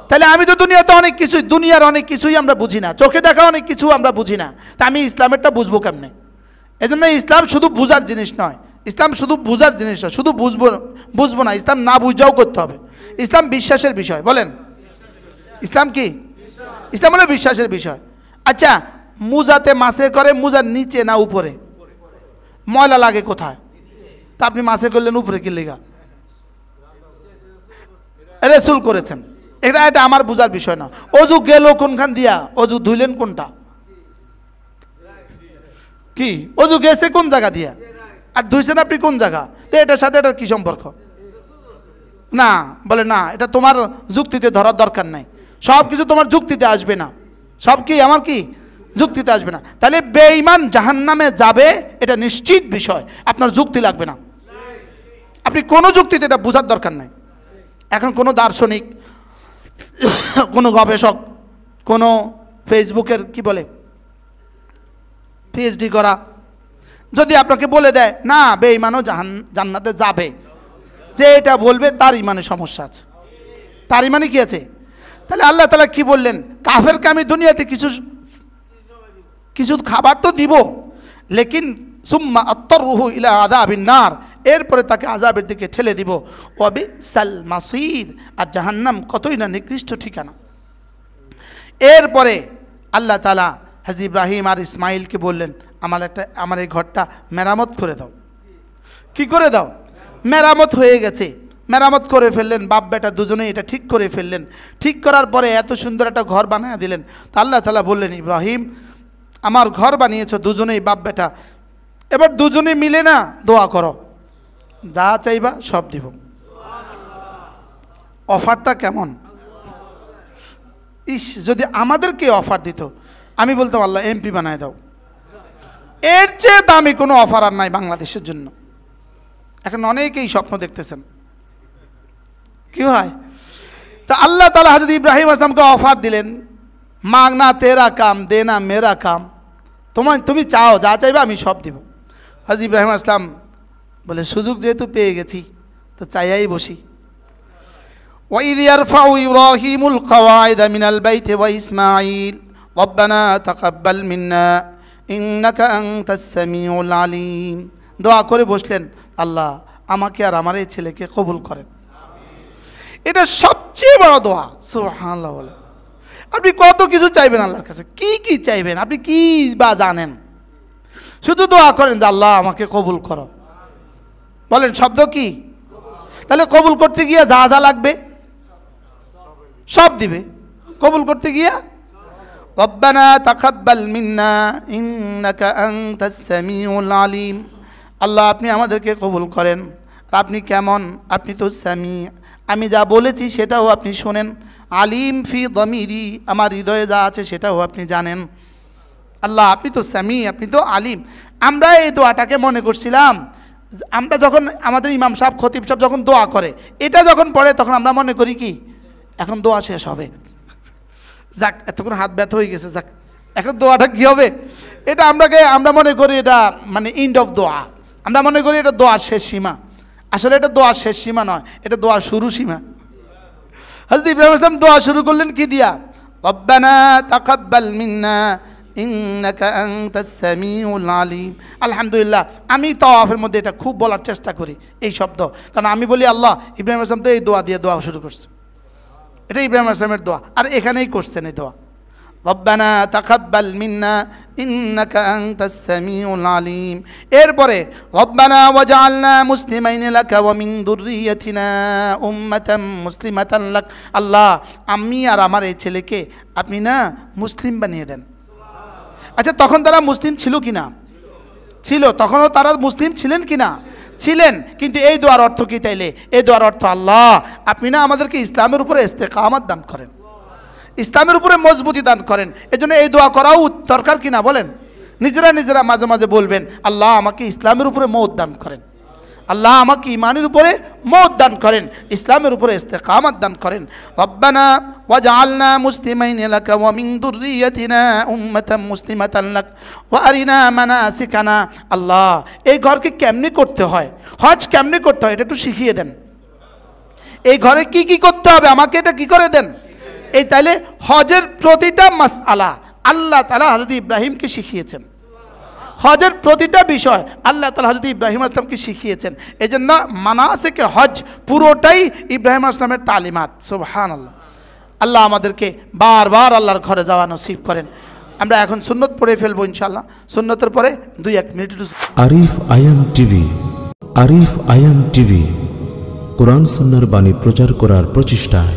তাহলে আমি তো দুনিয়াতে অনেক কিছুই, দুনিয়ার অনেক কিছুই আমরা বুঝি না, চোখে দেখা অনেক কিছু আমরা বুঝি না, তা আমি ইসলামেরটা বুঝবো কেমনে? এই জন্য ইসলাম শুধু বুঝার জিনিস নয়, ইসলাম শুধু বুঝার জিনিস নয়, শুধু বুঝবো না, ইসলাম না বুঝাও করতে হবে। ইসলাম বিশ্বাসের বিষয়, বলেন ইসলাম কি? ইসলাম হলো বিশ্বাসের বিষয়। আচ্ছা, মুজাতে মাসে করে মুজার নিচে না উপরে? ময়লা লাগে কোথায়? তা আপনি মাসে করলেন উপরে কি লেগা? রাসূল করেছেন, এটা আমার বুঝার বিষয় না। অজু গেল কোনখান দিয়া? অজু ধুইলেন কোনটা? কি অজু গেছে কোন জায়গা দিয়া, আর ধুইছেন আপনি কোন জায়গা? তো এটার সাথে এটার কি সম্পর্ক? না, বলে না, এটা তোমার যুক্তিতে ধরার দরকার নাই, সব কিছু তোমার যুক্তিতে আসবে না, সব কি আমার কি যুক্তিতে আসবে না। তাহলে বেঈমান জাহান্নামে যাবে, এটা নিশ্চিত বিষয়, আপনার যুক্তি লাগবে না, আপনি কোনো যুক্তিতে এটা বোঝার দরকার নাই। এখন কোনো দার্শনিক, কোনো গবেষক, কোনো ফেসবুকের কি বলে পিএইচডি করা যদি আপনাকে বলে দেয় না বেঈমানও জান্নাতে যাবে, যে এটা বলবে তার ইমানে সমস্যা আছে, তার ইমানে কি আছে? তাহলে আল্লাহ তাআলা কি বললেন? কাফেরকে আমি দুনিয়াতে কিছু খাবার তো দিব, লেকিন সুম্মা আত্তারুহু ইলা আযাবিন নার, এরপরে তাকে আযাবের দিকে ঠেলে দিব। ওয়া বিসাল মাসির, আর জাহান্নাম কতই না নিকৃষ্ট ঠিকানা। এরপরে আল্লাহ তাআলা হযরত ইব্রাহিম আর ইসমাইলকে বললেন, আমার এই ঘরটা মেরামত করে দাও। কি করে দাও? মেরামত হয়ে গেছে, মেরামত করে ফেললেন, বাপ বেটা দুজনেই এটা ঠিক করে ফেললেন। ঠিক করার পরে এত সুন্দর একটা ঘর বানিয়ে দিলেন। তা আল্লাহ তাআলা বললেন, ইব্রাহিম আমার ঘর বানিয়েছো দুজনেই বাপ বেটা, এবার দুজনে মিলে না দোয়া করো, যা চাইবা সব দিব। অফারটা কেমন! ইস, যদি আমাদেরকে অফার দিত, আমি বলতাম আল্লাহ এমপি বানায় দাও, এর চেয়ে দামি কোনো অফার আর নাই বাংলাদেশের জন্য। এখন অনেকেই স্বপ্ন দেখতেছেন, কি হয়? তা আল্লাহ তাআলা হযরত ইব্রাহিম আসলামকে অফার দিলেন, মাগনা তেরা কাম দেনা মেরা কাম, তুমি চাও, যা চাইবে আমি সব দিব। হযরত ইব্রাহিম আসলাম বলে, সুযোগ যেহেতু পেয়ে গেছি তো চাইয়াই বসি। وَإِذْ يَرْفَعُ إِبْرَاهِيمُ الْقَوَاعِدَ مِنَ الْبَيْتِ وَإِسْمَاعِيلُ رَبَّنَا تَقَبَّلْ مِنَّا إِنَّكَ أَنْتَ السَّمِيعُ الْعَلِيمُ। দোয়া করে বসলেন, আল্লাহ আমাকে আর আমার এই ছেলেকে কবুল করেন। এটা সবচেয়ে বড় দোয়া, সুবহানাল্লাহ। বলে আপনি কত কিছু চাইবেন আল্লাহর কাছে, কি কি চাইবেন, আপনি কি বা জানেন? শুধু দোয়া করেন যে আল্লাহ আমাকে কবুল করো। বলেন শব্দ কি? তাহলে কবুল করতে গিয়ে যা যা লাগবে সব দিবে। কবুল করতে গিয়া রব্বানা তাকাব্বাল মিন্না ইন্নাকা আনতাস সামিউল আলিম, আল্লাহ আপনি আমাদেরকে কবুল করেন। আপনি কেমন? আপনি তো সামি, আমি যা বলেছি সেটাও আপনি শোনেন। আলিম ফি দমিরি, আমার হৃদয়ে যা আছে সেটাও আপনি জানেন। আল্লাহ আপনি তো সামি, আপনি তো আলিম। আমরা এই দোয়াটাকে মনে করছিলাম, আমরা যখন আমাদের ইমাম সাহেব খতিব সাহেব যখন দোয়া করে, এটা যখন পড়ে তখন আমরা মনে করি কি এখন দোয়া শেষ হবে, যাক এতক্ষণ হাত ব্যথা হয়ে গেছে, যাক এখন দোয়াটা কী হবে, এটা আমরা মনে করি এটা মানে এন্ড অফ দোয়া, আমরা মনে করি এটা দোয়ার শেষ সীমা। আসলে এটা দোয়ার শেষ সীমা নয়, এটা দোয়ার শুরু সীমা। হযরত ইব্রাহিম আসলাম দোয়া শুরু করলেন কি দিয়া? রব্বানা তাকাব্বাল মিন্না ইন্নাকা আনতাস সামিউল আলিম। আলহামদুলিল্লাহ, আমি তাওয়াফের মধ্যে এটা খুব বলার চেষ্টা করি এই শব্দ, কারণ আমি বলি আল্লাহ ইব্রাহিম আসলাম তো এই দোয়া দিয়ে দোয়া শুরু করছে, এটা ইব্রাহিম আসলামের দোয়া, আর এখানেই করছেন এই দোয়া, রব্বানা তাকাব্বাল মিন্না ইন্নাকা আনতাস সামিউল আলিম। এরপরে রব্বানা ওয়াজআলনা মুসলিমাইন লাকা ওয়া মিন যুররিয়াতিনা উম্মাতাম মুসলিমাতান লাক। আল্লাহ আমি আর আমার এই ছেলেকে আপনি না মুসলিম বানিয়ে দেন। আচ্ছা, তখন তারা মুসলিম ছিল কি না? ছিল। তখনও তারা মুসলিম ছিলেন কি না? ছিলেন। কিন্তু এই দোয়ার অর্থ কি তাইলে? এই দোয়ার অর্থ আল্লাহ আপনি না আমাদেরকে ইসলামের উপরে ইস্তেকামত দান করেন, ইসলামের উপরে মজবুতি দান করেন। এজন্য এই দোয়া করাও দরকার কিনা বলেন? নিজেরা নিজেরা মাঝে মাঝে বলবেন, আল্লাহ আমাকে ইসলামের উপরে মওত দান করেন, আল্লাহ আমাকে ঈমানের উপরে মওত দান করেন, ইসলামের উপরে ইস্তেকামত দান করেন। রব্বানা ওয়াজআলনা মুসলিমাইন লাকা ওয়া মিন যুররিয়াতিনা উম্মাতান মুসলিমাতান লাক ওয়া আরিনা মানাসিকানা। আল্লাহ এই ঘরকে কেমনে করতে হয়, হজ কেমনে করতে হয় এটা একটু শিখিয়ে দেন। এই ঘরে কি কি করতে হবে আমাকে এটা কি করে দেন। এই তাইলে হজের প্রতিটা মাসআলা আল্লাহ তাআলা হযরত ইব্রাহিমকে শিখিয়েছেন, হজের প্রতিটা বিষয় আল্লাহ তাআলা হযরত ইব্রাহিম আলাইহিস সালামকে শিখিয়েছেন। এজন্য মানাসিকে হজ পুরোটাই ইব্রাহিম আলাইহিস সালামের তালিমাত। সুবহানাল্লাহ। আল্লাহ আমাদেরকে বারবার আল্লাহর ঘরে যাওয়া নসিব করেন। আমরা এখন সুন্নত পড়ে ফেলবো ইনশাআল্লাহ। সুন্নতের পরে 2-1 মিনিট। আরিফ আয়াম টিভি, আরিফ আয়াম টিভি কোরআন সুন্নাহর বাণী প্রচার করার প্রচেষ্টায়